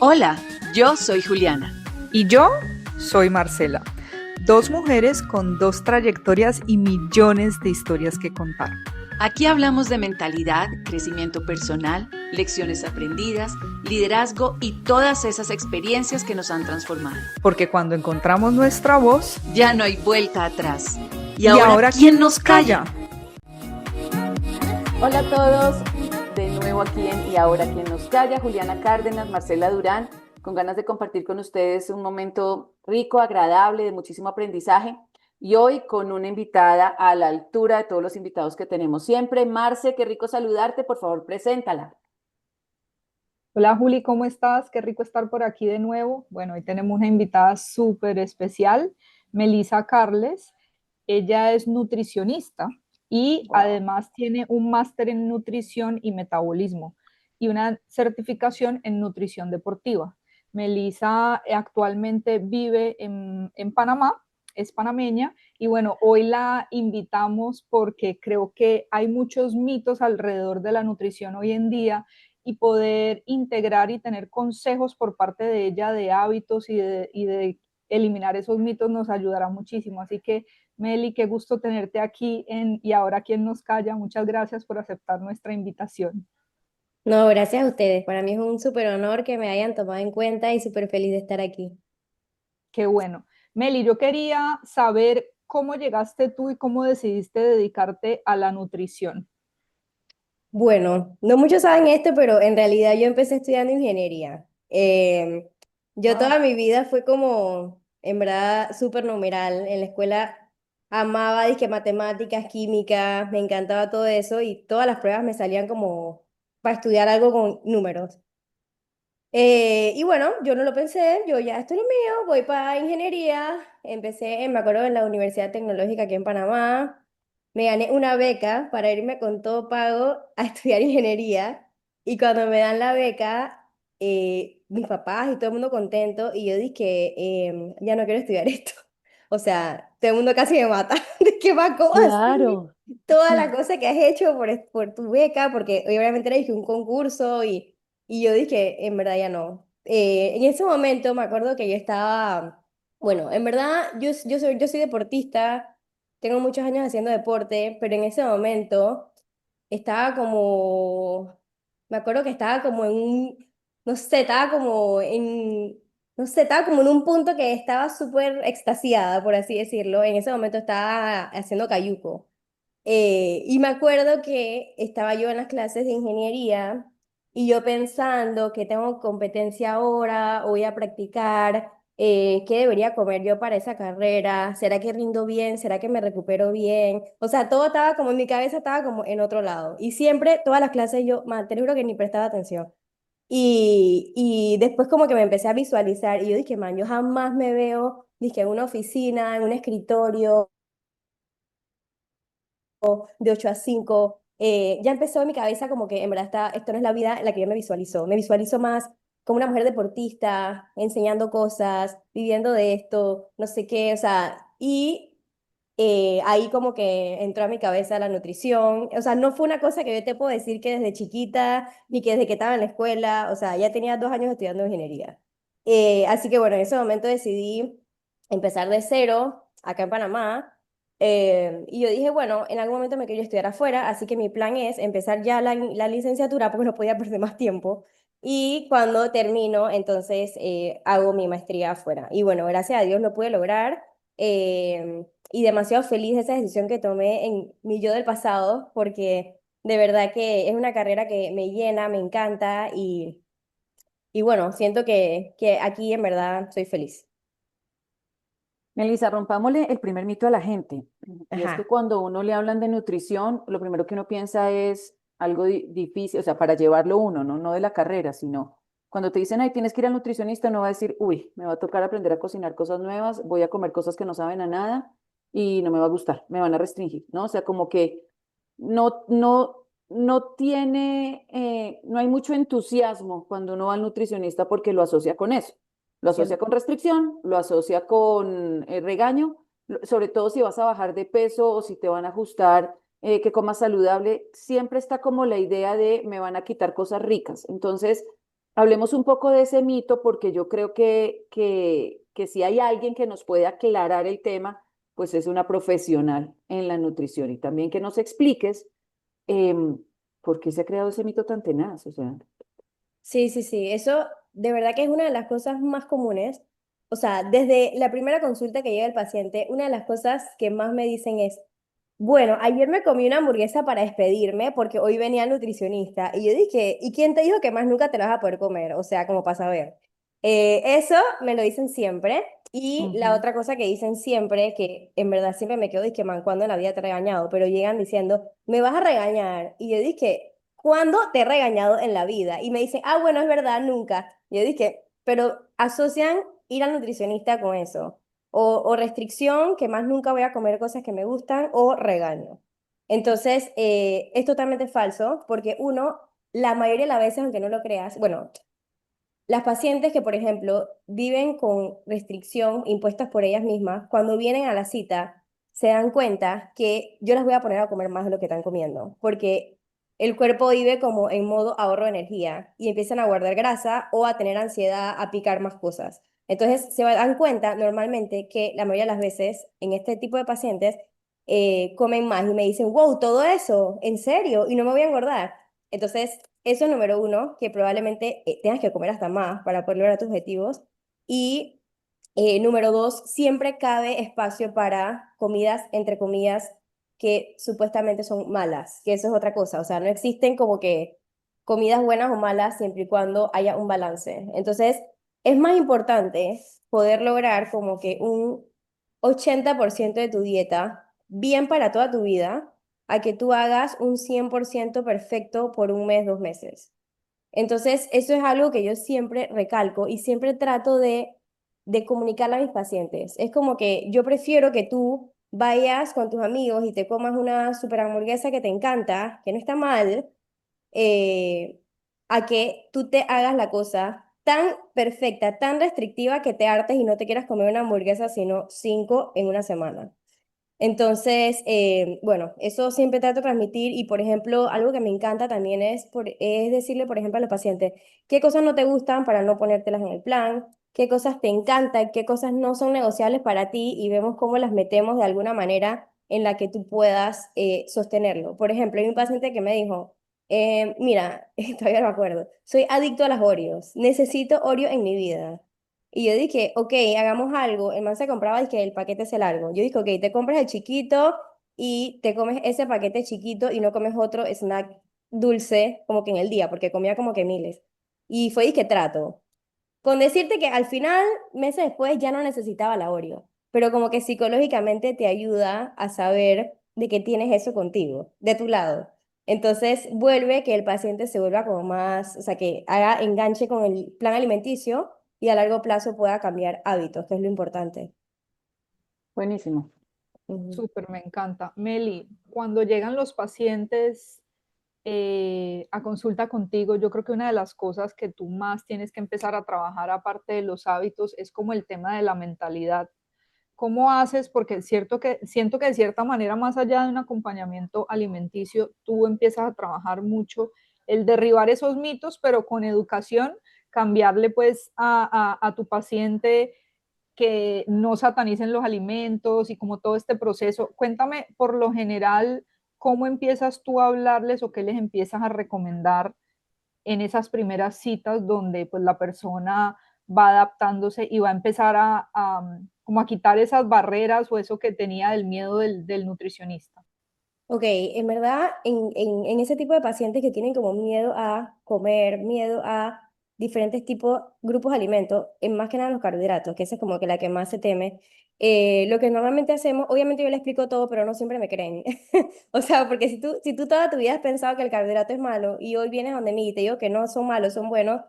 Hola, yo soy Juliana. Y yo soy Marcela, dos mujeres con dos trayectorias y millones de historias que contar. Aquí hablamos de mentalidad, crecimiento personal, lecciones aprendidas, liderazgo y todas esas experiencias que nos han transformado. Porque cuando encontramos nuestra voz, ya no hay vuelta atrás. ¿Y ahora quién nos calla? Hola a todos, de nuevo aquí en Y ahora quién nos calla, Juliana Cárdenas, Marcela Durán, con ganas de compartir con ustedes un momento rico, agradable, de muchísimo aprendizaje. Y hoy con una invitada a la altura de todos los invitados que tenemos siempre. Marce, qué rico saludarte, por favor, preséntala. Hola Juli, ¿cómo estás? Qué rico estar por aquí de nuevo. Bueno, hoy tenemos una invitada súper especial, Melissa Carles. Ella es nutricionista y además tiene un máster en nutrición y metabolismo y una certificación en nutrición deportiva. Melissa actualmente vive en Panamá, es panameña y bueno, hoy la invitamos porque creo que hay muchos mitos alrededor de la nutrición hoy en día y poder integrar y tener consejos por parte de ella de hábitos y de eliminar esos mitos nos ayudará muchísimo. Así que, Meli, qué gusto tenerte aquí en Y ahora quién nos calla. Muchas gracias por aceptar nuestra invitación. No, gracias a ustedes. Para mí es un súper honor que me hayan tomado en cuenta y súper feliz de estar aquí. Qué bueno. Meli, yo quería saber cómo llegaste tú y cómo decidiste dedicarte a la nutrición. Bueno, no muchos saben esto, pero en realidad yo empecé estudiando ingeniería. Yo Wow. toda mi vida fue como, en verdad, súper numeral. En la escuela amaba, dizque matemáticas, química, me encantaba todo eso y todas las pruebas me salían como para estudiar algo con números. Y bueno, yo no lo pensé, yo ya esto es lo mío, voy para ingeniería. Empecé, me acuerdo, en la Universidad Tecnológica aquí en Panamá. Me gané una beca para irme con todo pago a estudiar ingeniería. Y cuando me dan la beca, mis papás y todo el mundo contento. Y yo dije, ya no quiero estudiar esto. O sea, todo el mundo casi me mata. ¿De qué va? ¿Cómo así? Claro. Toda la cosa que has hecho por tu beca, porque obviamente era dije, un concurso y yo dije, en verdad ya no. En ese momento me acuerdo que yo estaba, bueno, en verdad yo soy deportista, tengo muchos años haciendo deporte, pero en ese momento estaba como, me acuerdo que estaba como en un, no sé, estaba como en, no sé, estaba como en un punto que estaba súper extasiada, por así decirlo. En ese momento estaba haciendo cayuco. Y me acuerdo que estaba yo en las clases de ingeniería y yo pensando que tengo competencia ahora, voy a practicar, qué debería comer yo para esa carrera, ¿será que rindo bien? ¿Será que me recupero bien? O sea, todo estaba como en mi cabeza, estaba como en otro lado. Y siempre, todas las clases yo, man, te lo juro que ni prestaba atención. Y después como que me empecé a visualizar y yo dije, man, yo jamás me veo, dije, en una oficina, en un escritorio de 8 a 5, ya empezó en mi cabeza como que en verdad esto no es la vida en la que yo me visualizo. Me visualizo más como una mujer deportista, enseñando cosas, viviendo de esto, no sé qué, o sea, y ahí como que entró a mi cabeza la nutrición. O sea, no fue una cosa que yo te puedo decir que desde chiquita, ni que desde que estaba en la escuela, o sea, ya tenía 2 años estudiando ingeniería. Así que bueno, en ese momento decidí empezar de cero acá en Panamá. Y yo dije, bueno, en algún momento me quiero estudiar afuera, así que mi plan es empezar ya la licenciatura porque no podía perder más tiempo. Y cuando termino, entonces hago mi maestría afuera. Y bueno, gracias a Dios lo pude lograr. Y demasiado feliz de esa decisión que tomé en mi yo del pasado, porque de verdad que es una carrera que me llena, me encanta y bueno, siento que aquí en verdad soy feliz. Melissa, rompámosle el primer mito a la gente. Y es que Ajá. cuando uno le hablan de nutrición, lo primero que uno piensa es algo difícil, o sea, para llevarlo uno, ¿no? No de la carrera, sino cuando te dicen, ay, tienes que ir al nutricionista, no va a decir, uy, me va a tocar aprender a cocinar cosas nuevas, voy a comer cosas que no saben a nada y no me va a gustar, me van a restringir, ¿no? O sea, como que no tiene, no hay mucho entusiasmo cuando uno va al nutricionista porque lo asocia con eso. Lo asocia con restricción, lo asocia con regaño, sobre todo si vas a bajar de peso o si te van a ajustar, que comas saludable, siempre está como la idea de me van a quitar cosas ricas. Entonces, Hablemos un poco de ese mito porque yo creo que si hay alguien que nos puede aclarar el tema, pues es una profesional en la nutrición y también que nos expliques por qué se ha creado ese mito tan tenaz. O sea, Sí, sí, sí, eso de verdad que es una de las cosas más comunes. O sea, desde la primera consulta que llega el paciente, una de las cosas que más me dicen es, bueno, ayer me comí una hamburguesa para despedirme porque hoy venía el nutricionista y yo dije, ¿y quién te dijo que más nunca te la vas a poder comer? O sea, como para saber. Eso me lo dicen siempre. Y la ujú. otra cosa que dicen siempre, que en verdad siempre me quedo, dije, man, ¿cuándo en la vida te he regañado? Pero llegan diciendo, ¿me vas a regañar? Y yo dije, ¿cuándo te he regañado en la vida? Y me dicen, ah, bueno, es verdad, nunca. Y yo dije, pero asocian ir al nutricionista con eso. O restricción, que más nunca voy a comer cosas que me gustan, o regaño. Entonces, es totalmente falso, porque uno, la mayoría de las veces, aunque no lo creas, bueno, las pacientes que, por ejemplo, viven con restricción impuestas por ellas mismas, cuando vienen a la cita, se dan cuenta que yo las voy a poner a comer más de lo que están comiendo, porque el cuerpo vive como en modo ahorro de energía y empiezan a guardar grasa o a tener ansiedad, a picar más cosas. Entonces, se dan cuenta normalmente que la mayoría de las veces en este tipo de pacientes comen más y me dicen, wow, todo eso, ¿en serio? Y no me voy a engordar. Entonces, eso es número uno, que probablemente tengas que comer hasta más para poder lograr tus objetivos. Y número dos, siempre cabe espacio para comidas, entre comillas, que supuestamente son malas, que eso es otra cosa. O sea, no existen como que comidas buenas o malas siempre y cuando haya un balance. Entonces, es más importante poder lograr como que un 80% de tu dieta bien para toda tu vida a que tú hagas un 100% perfecto por un mes, 2 meses. Entonces, eso es algo que yo siempre recalco y siempre trato de comunicarle a mis pacientes. Es como que yo prefiero que tú vayas con tus amigos y te comas una super hamburguesa que te encanta, que no está mal, eh, a que tú te hagas la cosa tan perfecta, tan restrictiva que te hartes y no te quieras comer una hamburguesa, sino 5 en una semana. Entonces, bueno, eso siempre trato de transmitir y, por ejemplo, algo que me encanta también es decirle, por ejemplo, a los pacientes, qué cosas no te gustan para no ponértelas en el plan, qué cosas te encantan, qué cosas no son negociables para ti y vemos cómo las metemos de alguna manera en la que tú puedas sostenerlo. Por ejemplo, hay un paciente que me dijo, mira, todavía no me acuerdo, soy adicto a las Oreos, necesito Oreo en mi vida. Y yo dije, ok, hagamos algo. El man se compraba y que el paquete es el largo. Yo dije, ok, te compras el chiquito y te comes ese paquete chiquito y no comes otro snack dulce como que en el día, porque comía como que miles. Y fue que trato. Con decirte que al final, meses después, ya no necesitaba la Oreo, pero como que psicológicamente te ayuda a saber de que tienes eso contigo, de tu lado. Entonces vuelve que el paciente se vuelva como más, o sea, que haga enganche con el plan alimenticio y a largo plazo pueda cambiar hábitos, que es lo importante. Buenísimo. Ujú. Súper, me encanta. Meli, cuando llegan los pacientes a consulta contigo, yo creo que una de las cosas que tú más tienes que empezar a trabajar, aparte de los hábitos, es como el tema de la mentalidad. ¿Cómo haces? Porque es cierto que siento que de cierta manera, más allá de un acompañamiento alimenticio, tú empiezas a trabajar mucho el derribar esos mitos, pero con educación, cambiarle pues a tu paciente que no satanicen los alimentos y como todo este proceso. Cuéntame por lo general cómo empiezas tú a hablarles o qué les empiezas a recomendar en esas primeras citas donde pues la persona va adaptándose y va a empezar como a quitar esas barreras o eso que tenía del miedo del nutricionista. Ok, en verdad, en ese tipo de pacientes que tienen como miedo a comer, miedo a diferentes tipos, grupos de alimentos, en más que nada los carbohidratos, que esa es como que la que más se teme, lo que normalmente hacemos, obviamente yo le explico todo, pero no siempre me creen. O sea, porque si tú toda tu vida has pensado que el carbohidrato es malo y hoy vienes donde mí y te digo que no son malos, son buenos,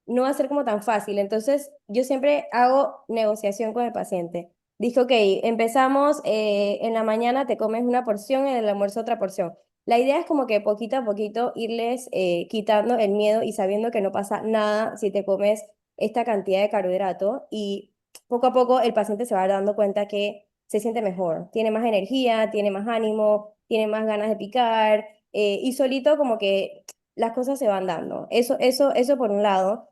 no va a ser como tan fácil. Entonces, yo siempre hago negociación con el paciente. Dije, ok, empezamos, en la mañana te comes una porción, en el almuerzo otra porción. La idea es como que poquito a poquito irles quitando el miedo y sabiendo que no pasa nada si te comes esta cantidad de carbohidrato y poco a poco el paciente se va dando cuenta que se siente mejor, tiene más energía, tiene más ánimo, tiene más ganas de picar y solito como que las cosas se van dando. Eso por un lado.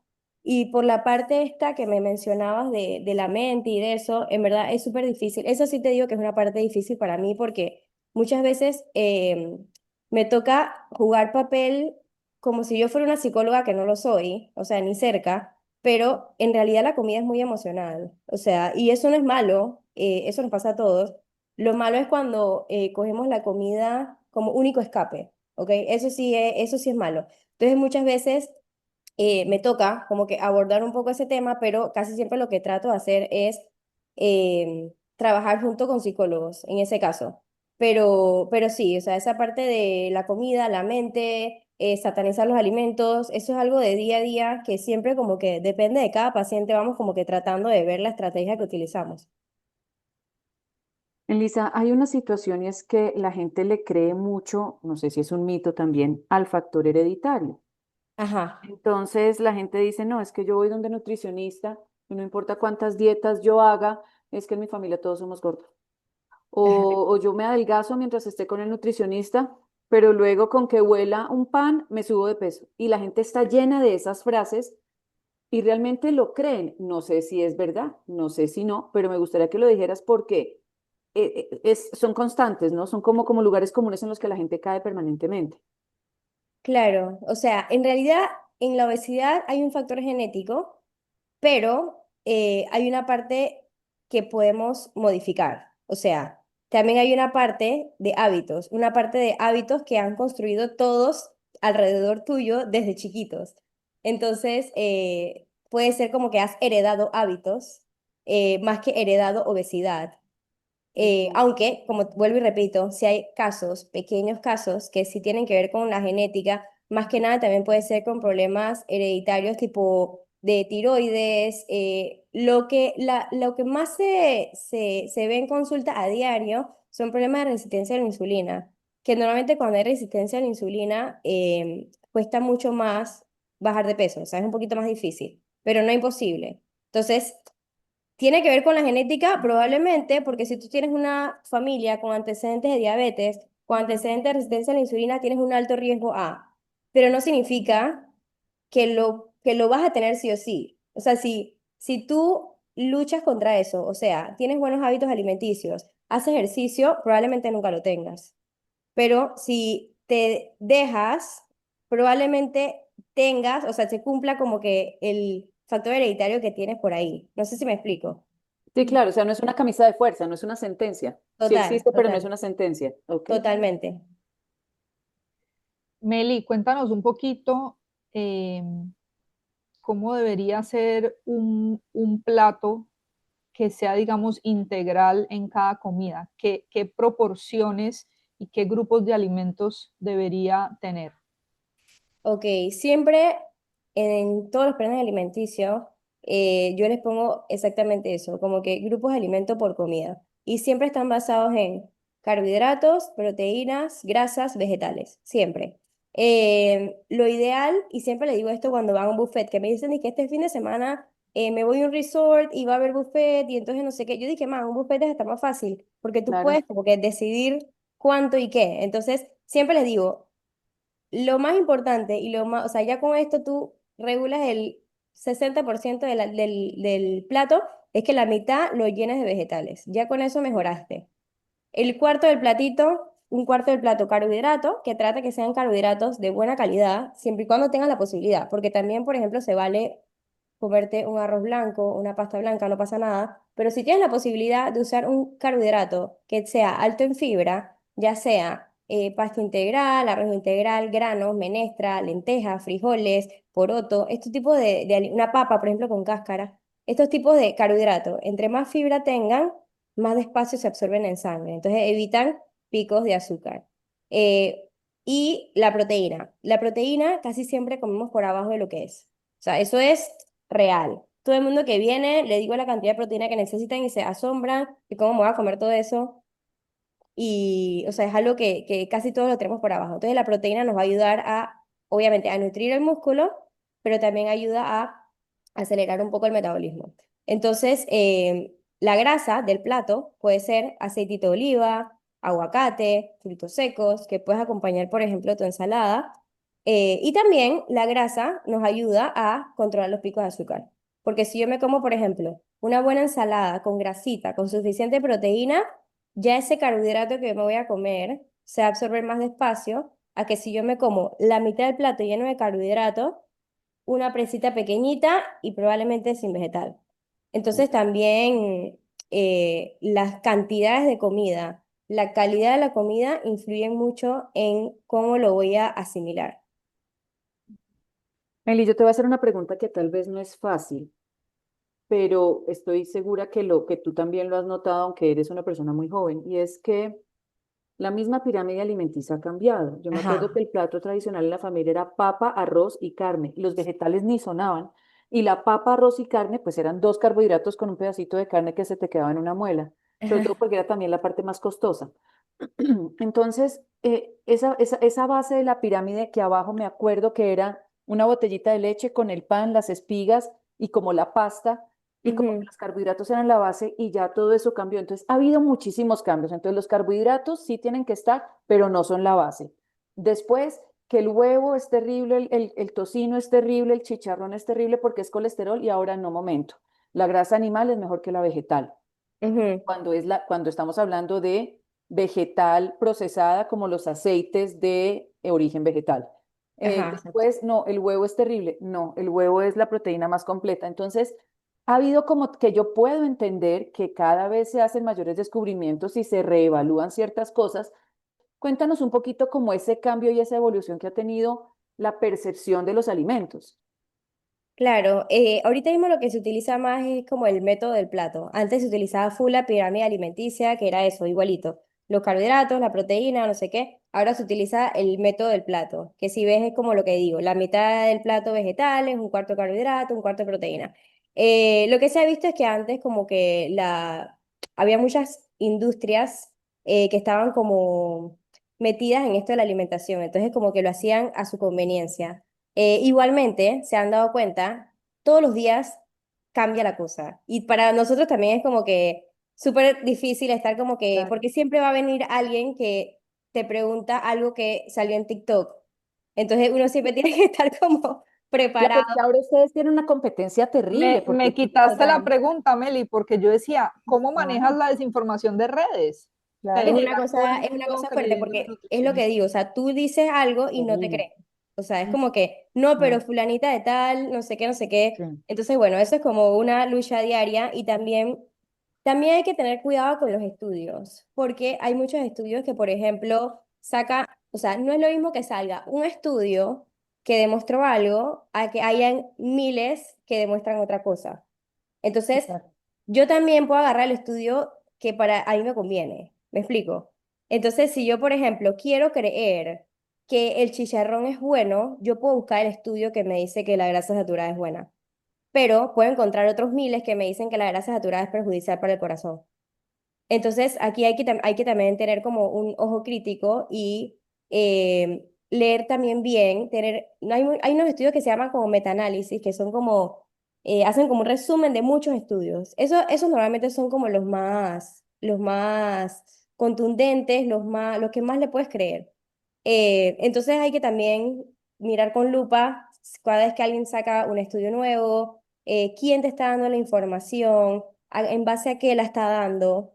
Y por la parte esta que me mencionabas de la mente y de eso, en verdad es súper difícil. Eso sí te digo que es una parte difícil para mí porque muchas veces me toca jugar papel como si yo fuera una psicóloga que no lo soy, o sea, ni cerca, pero en realidad la comida es muy emocional, o sea, y eso no es malo, eso nos pasa a todos. Lo malo es cuando cogemos la comida como único escape, ¿ok? Eso sí es malo. Entonces muchas veces me toca como que abordar un poco ese tema, pero casi siempre lo que trato de hacer es trabajar junto con psicólogos en ese caso. Pero sí, o sea, esa parte de la comida, la mente, satanizar los alimentos, eso es algo de día a día que siempre como que depende de cada paciente, vamos como que tratando de ver la estrategia que utilizamos. Elisa, hay una situación y es que la gente le cree mucho, no sé si es un mito también, al factor hereditario. Ajá. Entonces la gente dice, no, es que yo voy donde nutricionista y no importa cuántas dietas yo haga, es que en mi familia todos somos gordos. O yo me adelgazo mientras esté con el nutricionista, pero luego con que huela un pan me subo de peso. Y la gente está llena de esas frases y realmente lo creen. No sé si es verdad, no sé si no, pero me gustaría que lo dijeras porque son constantes, ¿no? Son como lugares comunes en los que la gente cae permanentemente. Claro, o sea, en realidad en la obesidad hay un factor genético, pero hay una parte que podemos modificar. O sea, también hay una parte de hábitos que han construido todos alrededor tuyo desde chiquitos. Entonces, puede ser como que has heredado hábitos más que heredado obesidad. Ujú. Aunque, como vuelvo y repito, si hay casos, pequeños casos, que sí tienen que ver con la genética, más que nada también puede ser con problemas hereditarios tipo de tiroides, lo que más se ve en consulta a diario son problemas de resistencia a la insulina, que normalmente cuando hay resistencia a la insulina cuesta mucho más bajar de peso, o sea, es un poquito más difícil, pero no imposible. Entonces, tiene que ver con la genética, probablemente, porque si tú tienes una familia con antecedentes de diabetes, con antecedentes de resistencia a la insulina, tienes un alto riesgo A, pero no significa que lo vas a tener sí o sí. O sea, si tú luchas contra eso, o sea, tienes buenos hábitos alimenticios, haces ejercicio, probablemente nunca lo tengas. Pero si te dejas, probablemente tengas, o sea, se cumpla como que el factor hereditario que tienes por ahí. No sé si me explico. Sí, claro, o sea, no es una camisa de fuerza, no es una sentencia. Sí Total, existe, pero no es total, una sentencia. Ok. totalmente. Meli, cuéntanos un poquito eh, cómo debería ser un plato que sea, digamos, integral en cada comida. ¿Qué proporciones y qué grupos de alimentos debería tener? Ok, siempre en todos los planes alimenticios yo les pongo exactamente eso, como que grupos de alimento por comida. Y siempre están basados en carbohidratos, proteínas, grasas, vegetales, siempre. Lo ideal, y siempre le digo esto cuando van a un buffet, que me dicen "Y que este fin de semana me voy a un resort y va a haber buffet y entonces no sé qué". Yo dije, man, un buffet está más fácil, porque tú Claro. puedes como que decidir cuánto y qué. Entonces, siempre les digo, lo más importante y lo más, o sea, ya con esto tú regulas el 60% del plato, es que la mitad lo llenes de vegetales. Ya con eso mejoraste. El cuarto del platito, un cuarto del plato carbohidrato, que trata que sean carbohidratos de buena calidad, siempre y cuando tengas la posibilidad, porque también, por ejemplo, se vale comerte un arroz blanco, una pasta blanca, no pasa nada, pero si tienes la posibilidad de usar un carbohidrato que sea alto en fibra, ya sea pasta integral, arroz integral, granos, menestra, lentejas, frijoles, poroto, estos tipos una papa, por ejemplo, con cáscara, estos tipos de carbohidratos, entre más fibra tengan, más despacio se absorben en sangre, entonces evitan picos de azúcar. Eh, y la proteína casi siempre comemos por abajo de lo que es. O sea, eso es real. Todo el mundo que viene, le digo la cantidad de proteína que necesitan y se asombran de cómo me voy a comer todo eso. Y, o sea, es algo que casi todos lo tenemos por abajo. Entonces, la proteína nos va a ayudar a, obviamente, a nutrir el músculo, pero también ayuda a acelerar un poco el metabolismo. Entonces, la grasa del plato puede ser aceitito de oliva, aguacate, frutos secos, que puedes acompañar, por ejemplo, tu ensalada. Y también la grasa nos ayuda a controlar los picos de azúcar. Porque si yo me como, por ejemplo, una buena ensalada con grasita, con suficiente proteína, ya ese carbohidrato que me voy a comer se va a absorber más despacio a que si yo me como la mitad del plato lleno de carbohidratos, una presita pequeñita y probablemente sin vegetal. Entonces también las cantidades de comida, la calidad de la comida influyen mucho en cómo lo voy a asimilar. Meli, yo te voy a hacer una pregunta que tal vez no es fácil, pero estoy segura que lo que tú también lo has notado, aunque eres una persona muy joven, y es que la misma pirámide alimenticia ha cambiado. Yo me acuerdo que Ajá. el plato tradicional en la familia era papa, arroz y carne. Los vegetales ni sonaban. Y la papa, arroz y carne, pues eran dos carbohidratos con un pedacito de carne que se te quedaba en una muela, sobre todo porque era también la parte más costosa. Entonces, esa base de la pirámide que abajo me acuerdo que era una botellita de leche con el pan, las espigas y como la pasta, y como que Ujú, los carbohidratos eran la base y ya todo eso cambió. Entonces, ha habido muchísimos cambios. Entonces, los carbohidratos sí tienen que estar, pero no son la base. Después, que el huevo es terrible, el tocino es terrible, el chicharrón es terrible porque es colesterol y ahora no, momento. La grasa animal es mejor que la vegetal ujú. cuando estamos hablando de vegetal procesada, como los aceites de origen vegetal. Ajá. Después, no, el huevo es terrible. No, el huevo es la proteína más completa. Entonces, ha habido como que yo puedo entender que cada vez se hacen mayores descubrimientos y se reevalúan ciertas cosas. Cuéntanos un poquito como ese cambio y esa evolución que ha tenido la percepción de los alimentos. Claro, ahorita mismo lo que se utiliza más es como el método del plato. Antes se utilizaba full la pirámide alimenticia, que era eso, igualito. Los carbohidratos, la proteína, no sé qué. Ahora se utiliza el método del plato, que si ves es como lo que digo, la mitad del plato vegetales, un cuarto carbohidrato, un cuarto proteína. Lo que se ha visto es que antes como que había muchas industrias que estaban como metidas en esto de la alimentación, entonces como que lo hacían a su conveniencia. Igualmente, se han dado cuenta, todos los días cambia la cosa. Y para nosotros también es como que súper difícil estar como que, Claro. porque siempre va a venir alguien que te pregunta algo que salió en TikTok. Entonces uno siempre tiene que estar como Pero es preparado. que ahora ustedes tienen una competencia terrible, Me porque quitaste la Total. pregunta, Meli, porque yo decía, ¿cómo manejas claro, la desinformación de redes? Que claro. llega todo el Es una mundo cosa fuerte creyendo en porque es lo que nutricionistas. digo, o sea, tú dices algo y no te Terrible. creen. O sea, es Mm, como que, no, pero mm, fulanita de tal, no sé qué, no sé qué. sí, Entonces, bueno, eso es como una lucha diaria y también hay que tener cuidado con los estudios, porque hay muchos estudios que, por ejemplo, o sea, no es lo mismo que salga un estudio que demostró algo a que hayan miles que demuestran otra cosa. Entonces, exacto. yo también puedo agarrar el estudio que para a mí me conviene. ¿Me explico? Entonces, si yo, por ejemplo, quiero creer que el chicharrón es bueno, yo puedo buscar el estudio que me dice que la grasa saturada es buena. Pero puedo encontrar otros miles que me dicen que la grasa saturada es perjudicial para el corazón. Entonces, aquí hay que también tener como un ojo crítico y leer también bien, hay unos estudios que se llaman como metaanálisis, que son como, hacen como un resumen de muchos estudios. Esos normalmente son como los más contundentes, los que más le puedes creer. Entonces hay que también mirar con lupa cada vez que alguien saca un estudio nuevo, quién te está dando la información, en base a qué la está dando.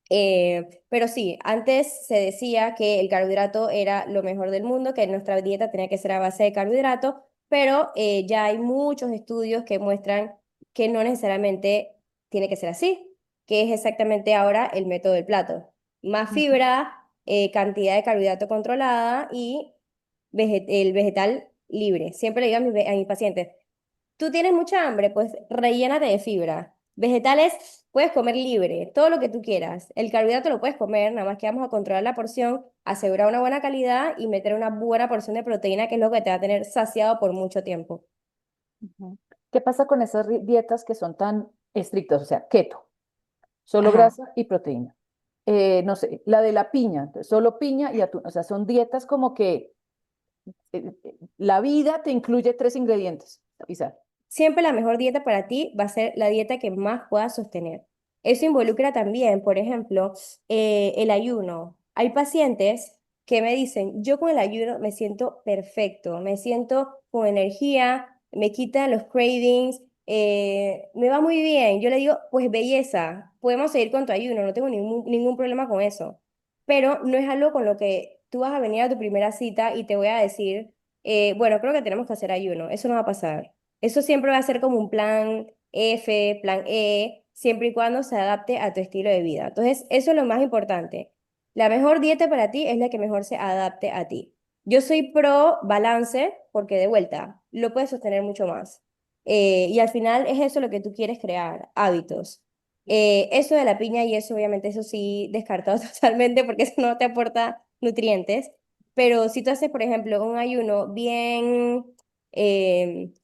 Pero sí, antes se decía que el carbohidrato era lo mejor del mundo, que nuestra dieta tenía que ser a base de carbohidrato, pero ya hay muchos estudios que muestran que no necesariamente tiene que ser así, que es exactamente ahora el método del plato. Más Ujú. fibra, cantidad de carbohidrato controlada y el vegetal libre. Siempre le digo a mis pacientes, tú tienes mucha hambre, pues rellénate de fibra. Vegetales puedes comer libre, todo lo que tú quieras. El carbohidrato lo puedes comer, nada más que vamos a controlar la porción, asegurar una buena calidad y meter una buena porción de proteína, que es lo que te va a tener saciado por mucho tiempo. Ujú. ¿Qué pasa con esas dietas que son tan estrictas? O sea, keto, solo Ajá. grasa y proteína. No sé, la de la piña, entonces, solo piña y atún. O sea, son dietas como que la vida te incluye tres ingredientes y sal. Siempre la mejor dieta para ti va a ser la dieta que más puedas sostener. Eso involucra también, por ejemplo, el ayuno. Hay pacientes que me dicen, yo con el ayuno me siento perfecto, me siento con energía, me quita los cravings, me va muy bien. Yo le digo, pues belleza, podemos seguir con tu ayuno, no tengo ningún problema con eso. Pero no es algo con lo que tú vas a venir a tu primera cita y te voy a decir, bueno, creo que tenemos que hacer ayuno. Eso no va a pasar. Eso siempre va a ser como un plan F, plan E, siempre y cuando se adapte a tu estilo de vida. Entonces, eso es lo más importante. La mejor dieta para ti es la que mejor se adapte a ti. Yo soy pro balance porque de vuelta lo puedes sostener mucho más. Y al final es eso lo que tú quieres crear, hábitos. Eso de la piña y eso, obviamente, eso sí, descartado totalmente porque eso no te aporta nutrientes. Pero si tú haces, por ejemplo, un ayuno bien,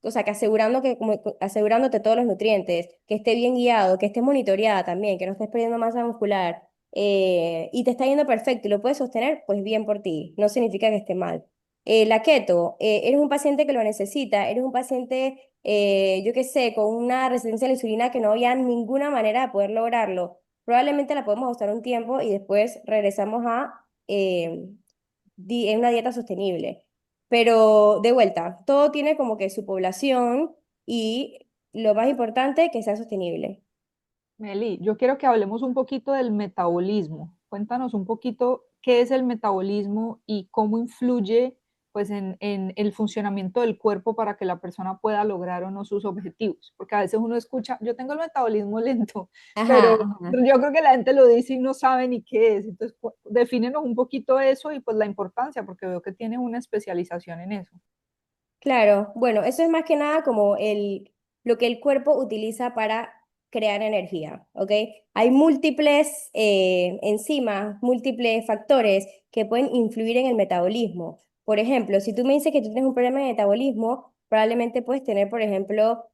o sea, que asegurándote todos los nutrientes, que esté bien guiado, que esté monitoreada también, que no estés perdiendo masa muscular, y te está yendo perfecto y lo puedes sostener, pues bien por ti. No significa que esté mal. La keto, eres un paciente que lo necesita, eres un paciente, yo qué sé, con una resistencia a la insulina que no había ninguna manera de poder lograrlo. Probablemente la podemos usar un tiempo y después regresamos a en una dieta sostenible. Pero de vuelta, todo tiene como que su población y lo más importante, que sea sostenible. Meli, yo quiero que hablemos un poquito del metabolismo. Cuéntanos un poquito qué es el metabolismo y cómo influye pues, en el funcionamiento del cuerpo para que la persona pueda lograr o no sus objetivos. Porque a veces uno escucha, yo tengo el metabolismo lento, Ajá, pero ajá. yo creo que la gente lo dice y no sabe ni qué es. Entonces, defínenos un poquito eso y pues la importancia, porque veo que tiene una especialización en eso. Claro, bueno, eso es más que nada como lo que el cuerpo utiliza para crear energía, ¿ok? Hay múltiples enzimas, múltiples factores que pueden influir en el metabolismo. Por ejemplo, si tú me dices que tú tienes un problema de metabolismo, probablemente puedes tener, por ejemplo,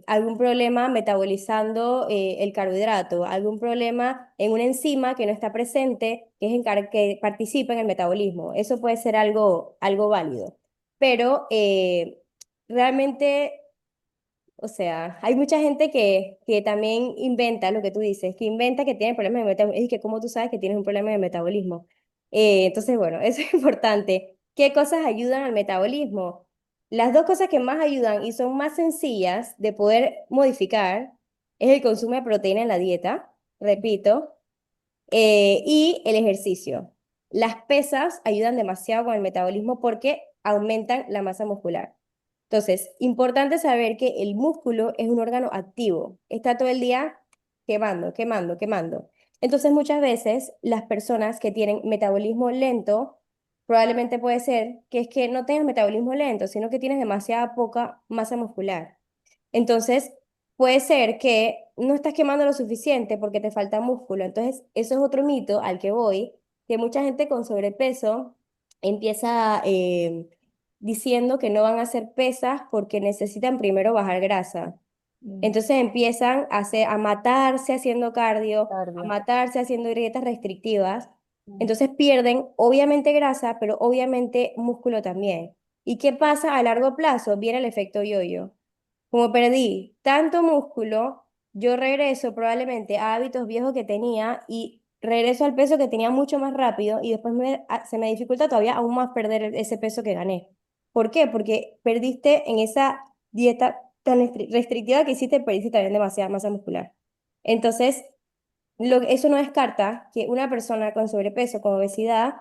algún problema metabolizando el carbohidrato, algún problema en una enzima que no está presente, que participa en el metabolismo. Eso puede ser algo válido. Pero realmente, o sea, hay mucha gente que también inventa lo que tú dices, que inventa que tiene problemas de metabolismo. Es que, ¿cómo tú sabes que tienes un problema de metabolismo? Entonces, bueno, eso es importante. ¿Qué cosas ayudan al metabolismo? Las dos cosas que más ayudan y son más sencillas de poder modificar es el consumo de proteína en la dieta, repito, y el ejercicio. Las pesas ayudan demasiado con el metabolismo porque aumentan la masa muscular. Entonces, importante saber que el músculo es un órgano activo. Está todo el día quemando, quemando, quemando. Entonces, muchas veces las personas que tienen metabolismo lento, probablemente puede ser que es que no tengas metabolismo lento, sino que tienes demasiada poca masa muscular. Entonces, puede ser que no estás quemando lo suficiente porque te falta músculo. Entonces, eso es otro mito al que voy, que mucha gente con sobrepeso empieza diciendo que no van a hacer pesas porque necesitan primero bajar grasa. Mm, Entonces empiezan a matarse haciendo cardio, a Cardio. matarse haciendo dietas restrictivas. Entonces pierden obviamente grasa, pero obviamente músculo también. ¿Y qué pasa a largo plazo? Viene el efecto yo-yo. Como perdí tanto músculo, yo regreso probablemente a hábitos viejos que tenía y regreso al peso que tenía mucho más rápido y después se me dificulta todavía aún más perder ese peso que gané. ¿Por qué? Porque perdiste en esa dieta tan restrictiva que hiciste, perdiste también demasiada masa muscular. Entonces, eso no descarta que una persona con sobrepeso, con obesidad,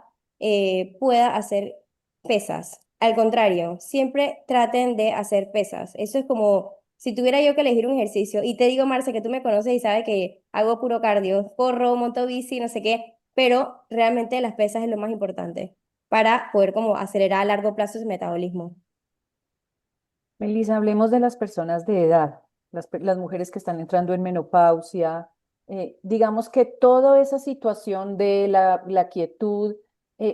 pueda hacer pesas. Al contrario, siempre traten de hacer pesas. Eso es como si tuviera yo que elegir un ejercicio y te digo, Marce, que tú me conoces y sabes que hago puro cardio, corro, monto bici, no sé qué, pero realmente las pesas es lo más importante para poder como acelerar a largo plazo su metabolismo. Melissa, hablemos de las personas de edad, las mujeres que están entrando en menopausia. Digamos que toda esa situación de la quietud,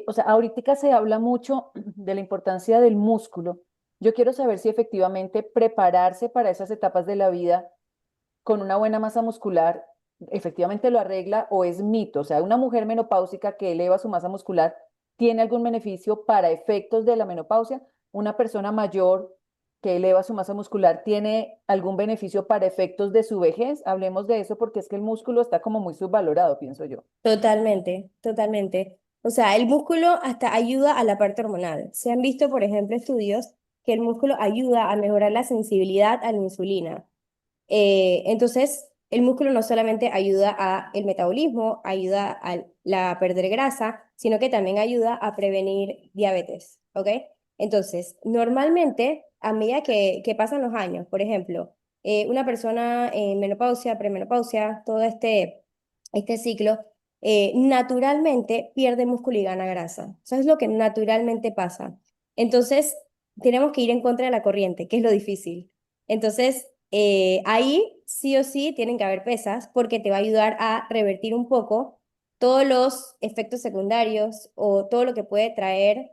o sea, ahorita se habla mucho de la importancia del músculo. Yo quiero saber si efectivamente prepararse para esas etapas de la vida con una buena masa muscular efectivamente lo arregla o es mito. O sea, una mujer menopáusica que eleva su masa muscular tiene algún beneficio para efectos de la menopausia. Una persona mayor que eleva su masa muscular tiene algún beneficio para efectos de su vejez. Hablemos de eso porque es que el músculo está como muy subvalorado, pienso yo. Totalmente, totalmente. O sea, el músculo hasta ayuda a la parte hormonal. Se han visto, por ejemplo, estudios que el músculo ayuda a mejorar la sensibilidad a la insulina. Entonces, el músculo no solamente ayuda al metabolismo, ayuda a la perder grasa, sino que también ayuda a prevenir diabetes, ¿ok? Entonces, normalmente, a medida que pasan los años, por ejemplo, una persona en menopausia, premenopausia, todo este ciclo, naturalmente pierde músculo y gana grasa. Eso es lo que naturalmente pasa. Entonces, tenemos que ir en contra de la corriente, que es lo difícil. Entonces, ahí sí o sí tienen que haber pesas porque te va a ayudar a revertir un poco todos los efectos secundarios o todo lo que puede traer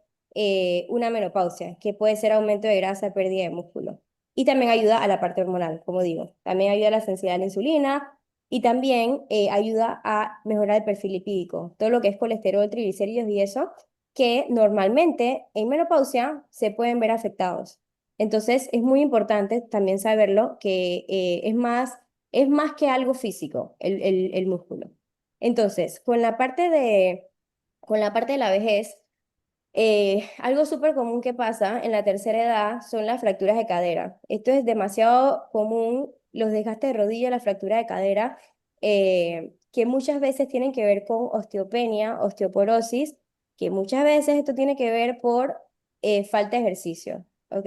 una menopausia, que puede ser aumento de grasa, pérdida de músculo. Y también ayuda a la parte hormonal, como digo. También ayuda a la sensibilidad a la insulina y también ayuda a mejorar el perfil lipídico, todo lo que es colesterol, triglicéridos y eso, que normalmente en menopausia se pueden ver afectados. Entonces, es muy importante también saberlo que es más que algo físico, el músculo. Entonces, con la parte de la vejez, algo súper común que pasa en la tercera edad son las fracturas de cadera. Esto es demasiado común, los desgastes de rodilla, la fractura de cadera, que muchas veces tienen que ver con osteopenia, osteoporosis, que muchas veces esto tiene que ver por falta de ejercicio, ¿ok?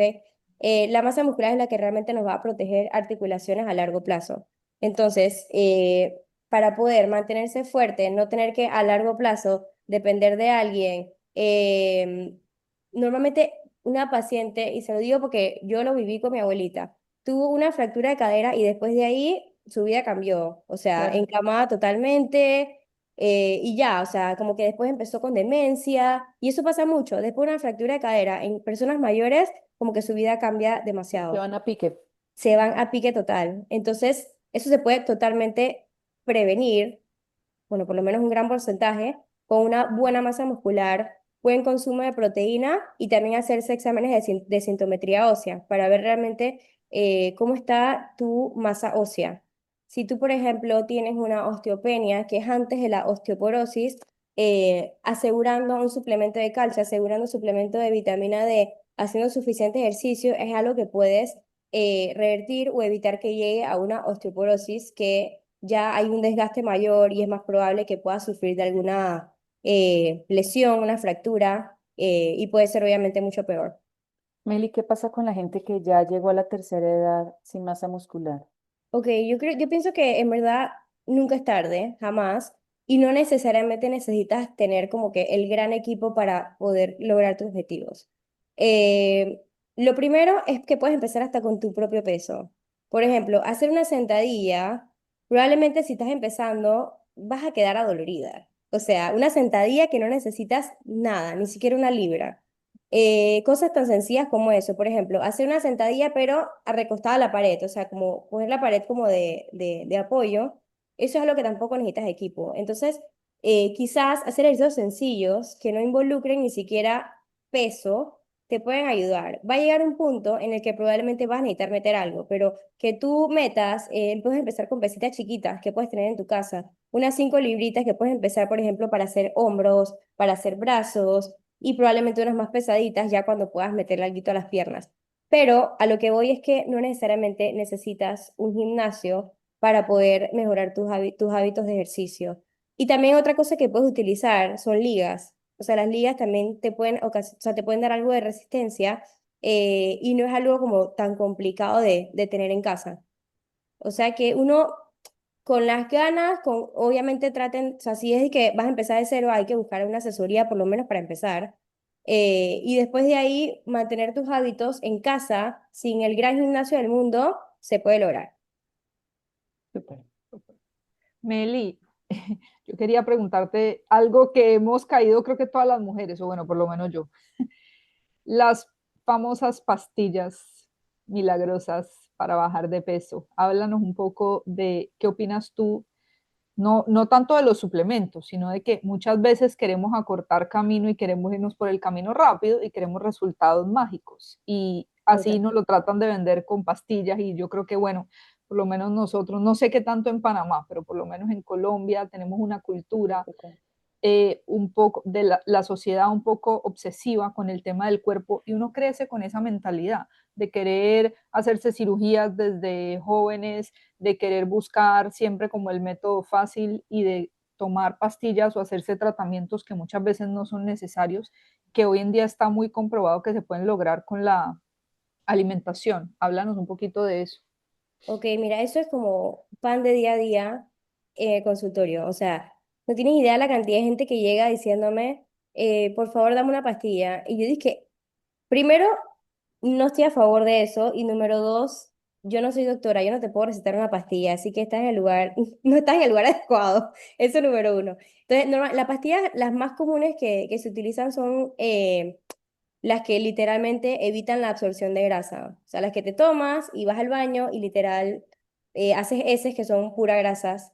La masa muscular es la que realmente nos va a proteger articulaciones a largo plazo. Entonces, para poder mantenerse fuerte, no tener que a largo plazo depender de alguien, normalmente una paciente, y se lo digo porque yo lo viví con mi abuelita, tuvo una fractura de cadera y después de ahí su vida cambió, o sea, Claro. encamada totalmente y ya, o sea, como que después empezó con demencia y eso pasa mucho, después de una fractura de cadera en personas mayores, como que su vida cambia Se demasiado, van a pique. se van a pique total. Entonces, eso se puede totalmente prevenir, bueno, por lo menos un gran porcentaje, con una buena masa muscular, buen consumo de proteína y también hacerse exámenes de sintometría ósea para ver realmente cómo está tu masa ósea. Si tú, por ejemplo, tienes una osteopenia, que es antes de la osteoporosis, asegurando un suplemento de calcio, asegurando un suplemento de vitamina D, haciendo suficiente ejercicio, es algo que puedes revertir o evitar que llegue a una osteoporosis que ya hay un desgaste mayor y es más probable que pueda sufrir de alguna lesión, una fractura, y puede ser obviamente mucho peor. Meli, ¿qué pasa con la gente que ya llegó a la tercera edad sin masa muscular? Ok, yo pienso que en verdad nunca es tarde, jamás, y no necesariamente necesitas tener como que el gran equipo para poder lograr tus objetivos. Eh, lo primero es que puedes empezar hasta con tu propio peso. Por ejemplo, hacer una sentadilla, probablemente si estás empezando vas a quedar adolorida. O sea, una sentadilla que no necesitas nada, ni siquiera una libra. Cosas tan sencillas como eso, por ejemplo, hacer una sentadilla pero recostada a la pared, o sea, como poner la pared como de apoyo, eso es algo que tampoco necesitas equipo. Entonces, quizás hacer ejercicios sencillos que no involucren ni siquiera peso te pueden ayudar. Va a llegar un punto en el que probablemente vas a necesitar meter algo, pero que tú metas, puedes empezar con pesitas chiquitas que puedes tener en tu casa, unas 5 libritas que puedes empezar, por ejemplo, para hacer hombros, para hacer brazos y probablemente unas más pesaditas ya cuando puedas meterle algo a las piernas. Pero a lo que voy es que no necesariamente necesitas un gimnasio para poder mejorar tus hábitos de ejercicio. Y también otra cosa que puedes utilizar son ligas. O sea, las ligas también o sea, te pueden dar algo de resistencia y no es algo como tan complicado de tener en casa. O sea que uno con las ganas, obviamente traten, o sea, si es que vas a empezar de cero, hay que buscar una asesoría por lo menos para empezar. Y después de ahí, mantener tus hábitos en casa, sin el gran gimnasio del mundo, se puede lograr. Súper. Meli, yo quería preguntarte algo que hemos caído, creo que todas las mujeres, o bueno, por lo menos yo, las famosas pastillas milagrosas para bajar de peso. Háblanos un poco de qué opinas tú, no tanto de los suplementos, sino de que muchas veces queremos acortar camino y queremos irnos por el camino rápido y queremos resultados mágicos. Y así Total. nos lo tratan de vender con pastillas y yo creo que, bueno, por lo menos nosotros, no sé qué tanto en Panamá, pero por lo menos en Colombia tenemos una cultura un poco de la sociedad un poco obsesiva con el tema del cuerpo y uno crece con esa mentalidad de querer hacerse cirugías desde jóvenes, de querer buscar siempre como el método fácil y de tomar pastillas o hacerse tratamientos que muchas veces no son necesarios, que hoy en día está muy comprobado que se pueden lograr con la alimentación. Háblanos un poquito de eso. Ok, mira, eso es como pan de día a día consultorio. O sea, no tienes idea la cantidad de gente que llega diciéndome, por favor, dame una pastilla. Y yo dije, primero, no estoy a favor de eso. Y número dos, yo no soy doctora, yo no te puedo recetar una pastilla, así que estás en el lugar, no estás en el lugar adecuado. Eso número uno. Entonces, las pastillas, las más comunes que se utilizan son las que literalmente evitan la absorción de grasa. O sea, las que te tomas y vas al baño y literal haces heces que son pura grasa.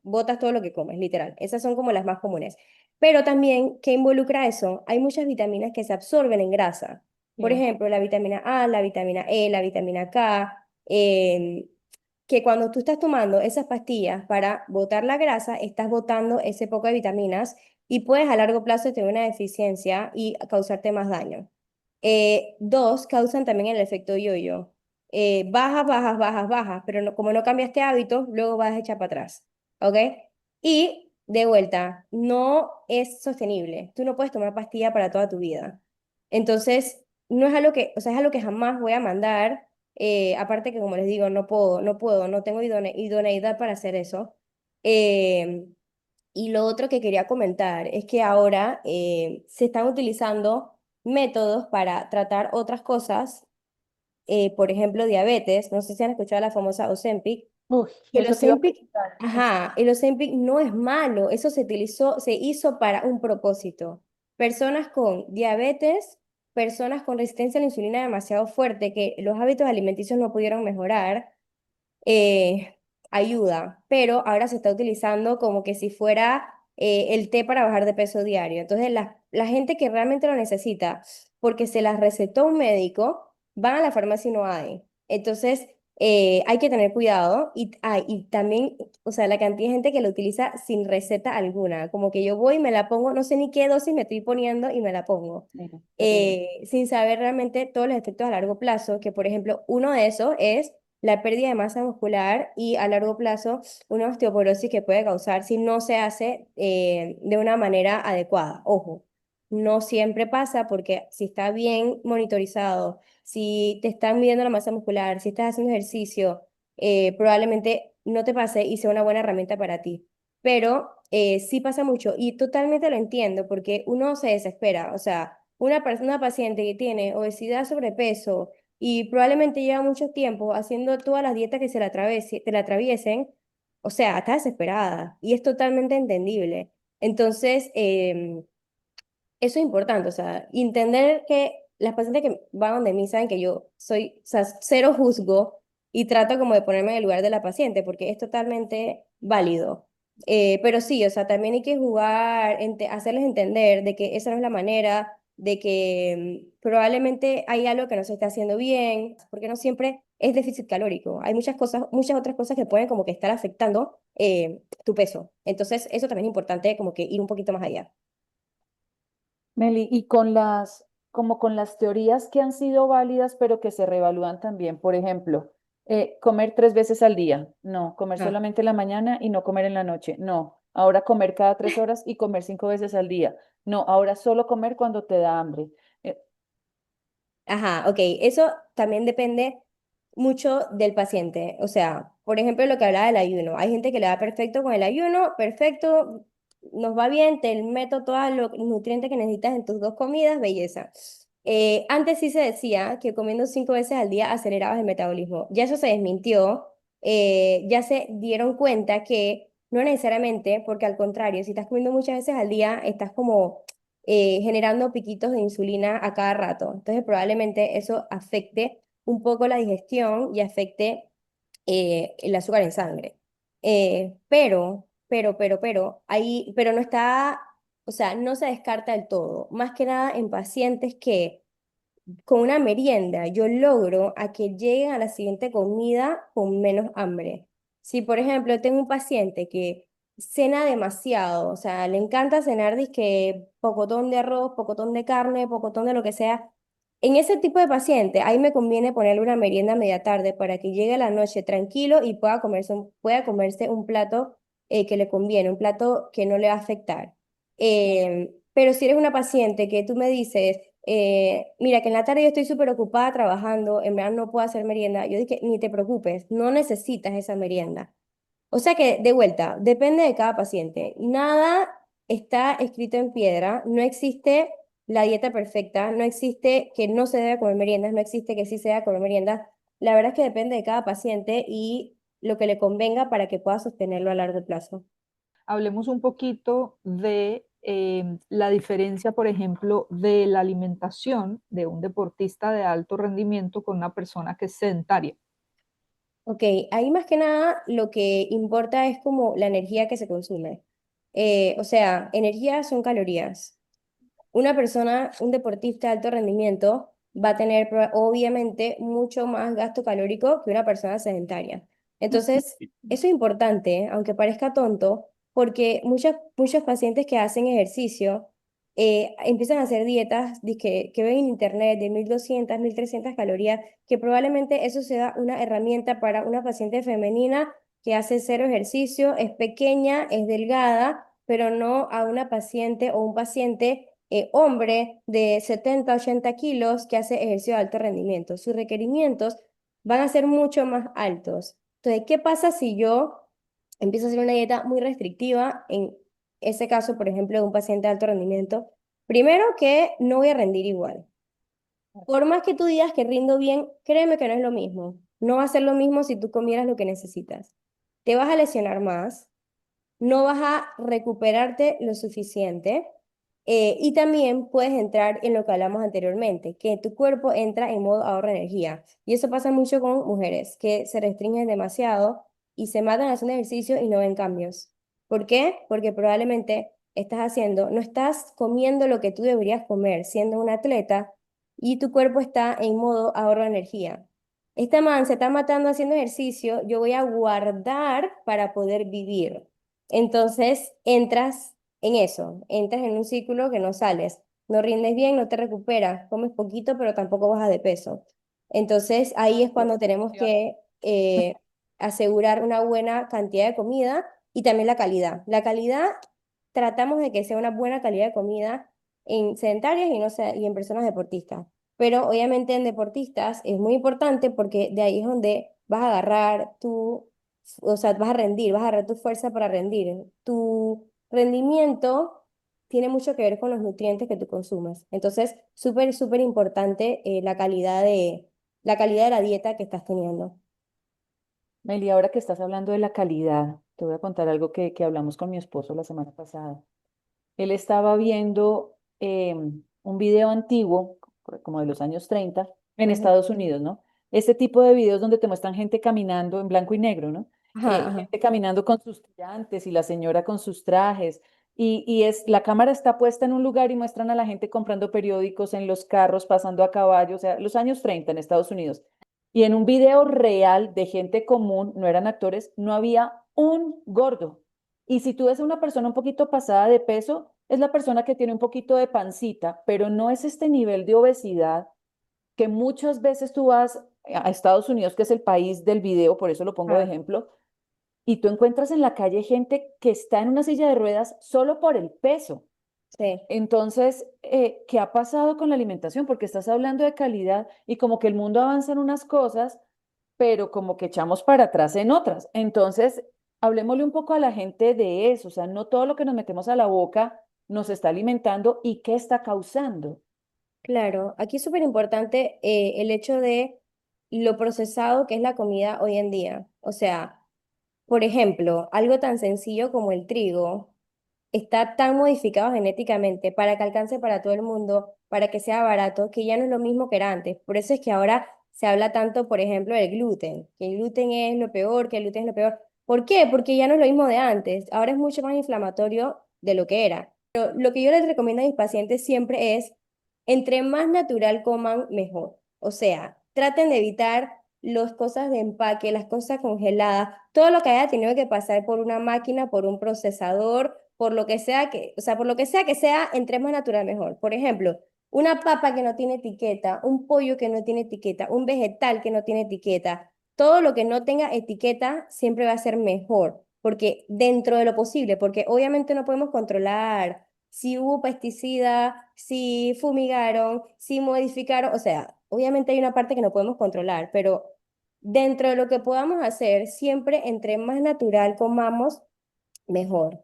Botas todo lo que comes, literal. Esas son como las más comunes. Pero también, ¿qué involucra eso? Hay muchas vitaminas que se absorben en grasa. Por Sí, ejemplo, la vitamina A, la vitamina E, la vitamina K, que cuando tú estás tomando esas pastillas para botar la grasa, estás botando ese poco de vitaminas y puedes a largo plazo tener una deficiencia y causarte más daño. Dos, causan también el efecto yo-yo. Bajas, bajas, bajas, bajas, pero como no cambiaste hábitos, luego vas a echar para atrás. ¿Ok? Y de vuelta, no es sostenible. Tú no puedes tomar pastilla para toda tu vida. Entonces, no es algo que, o sea, es algo que jamás voy a mandar. Aparte que, como les digo, no tengo idoneidad para hacer eso. Eh, y lo otro que quería comentar es que ahora se están utilizando métodos para tratar otras cosas, por ejemplo, diabetes. No sé si han escuchado la famosa Ozempic. Uy, El eso te iba a Ozempic, preguntar. ajá, el Ozempic no es malo, eso se hizo para un propósito. Personas con diabetes, personas con resistencia a la insulina demasiado fuerte, que los hábitos alimenticios no pudieron mejorar, eh, ayuda, pero ahora se está utilizando como que si fuera el té para bajar de peso diario. Entonces, la gente que realmente lo necesita, porque se las recetó un médico, van a la farmacia y no hay. Entonces, hay que tener cuidado y también, o sea, la cantidad de gente que lo utiliza sin receta alguna, como que yo voy, me la pongo, no sé ni qué dosis me estoy poniendo y me la pongo. Mira, terrible. Sin saber realmente todos los efectos a largo plazo, que por ejemplo, uno de esos es la pérdida de masa muscular y a largo plazo una osteoporosis que puede causar si no se hace de una manera adecuada. Ojo, no siempre pasa porque si está bien monitorizado, si te están midiendo la masa muscular, si estás haciendo ejercicio, probablemente no te pase y sea una buena herramienta para ti. Pero sí pasa mucho y totalmente lo entiendo porque uno se desespera. O sea, una paciente que tiene obesidad, sobrepeso, y probablemente lleva mucho tiempo haciendo todas las dietas que te la atraviesen, o sea, está desesperada y es totalmente entendible. Entonces, eso es importante, o sea, entender que las pacientes que van donde mí saben que yo soy, o sea, cero juzgo y trato como de ponerme en el lugar de la paciente porque es totalmente válido. Pero sí, o sea, también hay que jugar, hacerles entender de que esa no es la manera, de que probablemente hay algo que no se está haciendo bien, porque no siempre es déficit calórico. Hay muchas cosas, muchas otras cosas que pueden como que estar afectando tu peso. Entonces, eso también es importante como que ir un poquito más allá. Meli, y con como con las teorías que han sido válidas, pero que se reevalúan también. Por ejemplo, comer 3 veces al día. No, comer Ah. solamente en la mañana y no comer en la noche. No, ahora comer cada 3 horas y comer 5 veces al día. No, ahora solo comer cuando te da hambre. Eh, Ajá, ok, eso también depende mucho del paciente. O sea, por ejemplo, lo que hablaba del ayuno. Hay gente que le va perfecto con el ayuno, perfecto, nos va bien, te meto todos los nutrientes que necesitas en tus dos comidas, belleza. Antes sí se decía que comiendo 5 veces al día acelerabas el metabolismo. Ya eso se desmintió, ya se dieron cuenta que no necesariamente, porque al contrario, si estás comiendo muchas veces al día, estás como generando piquitos de insulina a cada rato. Entonces, probablemente eso afecte un poco la digestión y afecte el azúcar en sangre. Pero no está, o sea, no se descarta del todo. Más que nada en pacientes que con una merienda yo logro a que lleguen a la siguiente comida con menos hambre. Si, por ejemplo, tengo un paciente que cena demasiado, o sea, le encanta cenar dizque pocotón de arroz, pocotón de carne, pocotón de lo que sea. En ese tipo de paciente, ahí me conviene ponerle una merienda a media tarde para que llegue a la noche tranquilo y pueda comerse un plato que le conviene, un plato que no le va a afectar. Pero si eres una paciente que tú me dices, mira, que en la tarde yo estoy súper ocupada trabajando, en verdad no puedo hacer merienda, yo dije, ni te preocupes, no necesitas esa merienda. O sea que, de vuelta, depende de cada paciente. Nada está escrito en piedra, no existe la dieta perfecta, no existe que no se debe comer meriendas, no existe que sí se deba comer meriendas. La verdad es que depende de cada paciente y lo que le convenga para que pueda sostenerlo a largo plazo. Hablemos un poquito de la diferencia, por ejemplo, de la alimentación de un deportista de alto rendimiento con una persona que es sedentaria. Ok, ahí más que nada lo que importa es como la energía que se consume. O sea, energía son calorías. Una persona, un deportista de alto rendimiento, va a tener obviamente mucho más gasto calórico que una persona sedentaria. Entonces, eso es importante, aunque parezca tonto, porque muchos pacientes que hacen ejercicio empiezan a hacer dietas que ven en internet de 1200, 1300 calorías, que probablemente eso sea una herramienta para una paciente femenina que hace cero ejercicio, es pequeña, es delgada, pero no a una paciente o un paciente hombre de 70, 80 kilos que hace ejercicio de alto rendimiento. Sus requerimientos van a ser mucho más altos. Entonces, ¿qué pasa si yo empiezo a hacer una dieta muy restrictiva? En ese caso, por ejemplo, de un paciente de alto rendimiento, primero que no voy a rendir igual. Por más que tú digas que rindo bien, créeme que no es lo mismo. No va a ser lo mismo si tú comieras lo que necesitas. Te vas a lesionar más, no vas a recuperarte lo suficiente y también puedes entrar en lo que hablamos anteriormente, que tu cuerpo entra en modo ahorro de energía. Y eso pasa mucho con mujeres que se restringen demasiado y se matan haciendo ejercicio y no ven cambios. ¿Por qué? Porque probablemente no estás comiendo lo que tú deberías comer siendo un atleta y tu cuerpo está en modo ahorro de energía. Esta man se está matando haciendo ejercicio, yo voy a guardar para poder vivir. Entonces entras en eso, entras en un círculo que no sales, no rindes bien, no te recuperas, comes poquito, pero tampoco bajas de peso. Entonces ahí es cuando tenemos que asegurar una buena cantidad de comida y también la calidad. La calidad, tratamos de que sea una buena calidad de comida en sedentarias y, no sé, y en personas deportistas. Pero obviamente en deportistas es muy importante porque de ahí es donde vas a agarrar o sea, vas a agarrar tu fuerza para rendir. Tu rendimiento tiene mucho que ver con los nutrientes que tú consumes. Entonces, súper, súper importante la calidad de la dieta que estás teniendo. Meli, ahora que estás hablando de la calidad, te voy a contar algo que hablamos con mi esposo la semana pasada. Él estaba viendo un video antiguo, como de los años 30, en Ujú. Estados Unidos, ¿no? Este tipo de videos donde te muestran gente caminando en blanco y negro, ¿no? Ajá, ajá. Gente caminando con sus tirantes y la señora con sus trajes. La cámara está puesta en un lugar y muestran a la gente comprando periódicos en los carros, pasando a caballo, o sea, los años 30 en Estados Unidos. Y en un video real de gente común, no eran actores, no había un gordo. Y si tú ves a una persona un poquito pasada de peso, es la persona que tiene un poquito de pancita, pero no es este nivel de obesidad que muchas veces tú vas a Estados Unidos, que es el país del video, por eso lo pongo de Ajá, ejemplo, y tú encuentras en la calle gente que está en una silla de ruedas solo por el peso. sí. Entonces, ¿qué ha pasado con la alimentación? Porque estás hablando de calidad y como que el mundo avanza en unas cosas, pero como que echamos para atrás en otras. Entonces, hablemosle un poco a la gente de eso, o sea, no todo lo que nos metemos a la boca nos está alimentando y qué está causando. Claro, aquí es súper importante el hecho de lo procesado que es la comida hoy en día. O sea, por ejemplo, algo tan sencillo como el trigo está tan modificado genéticamente para que alcance para todo el mundo, para que sea barato, que ya no es lo mismo que era antes. Por eso es que ahora se habla tanto, por ejemplo, del gluten, que el gluten es lo peor, que el gluten es lo peor. ¿Por qué? Porque ya no es lo mismo de antes. Ahora es mucho más inflamatorio de lo que era. Pero lo que yo les recomiendo a mis pacientes siempre es, entre más natural coman, mejor. O sea, traten de evitar las cosas de empaque, las cosas congeladas, todo lo que haya tenido que pasar por una máquina, por un procesador, por lo que sea que, o sea, por lo que sea, entre más natural mejor. Por ejemplo, una papa que no tiene etiqueta, un pollo que no tiene etiqueta, un vegetal que no tiene etiqueta, todo lo que no tenga etiqueta siempre va a ser mejor, porque dentro de lo posible, porque obviamente no podemos controlar si hubo pesticida, si fumigaron, si modificaron, o sea, obviamente hay una parte que no podemos controlar, pero dentro de lo que podamos hacer, siempre entre más natural comamos, mejor.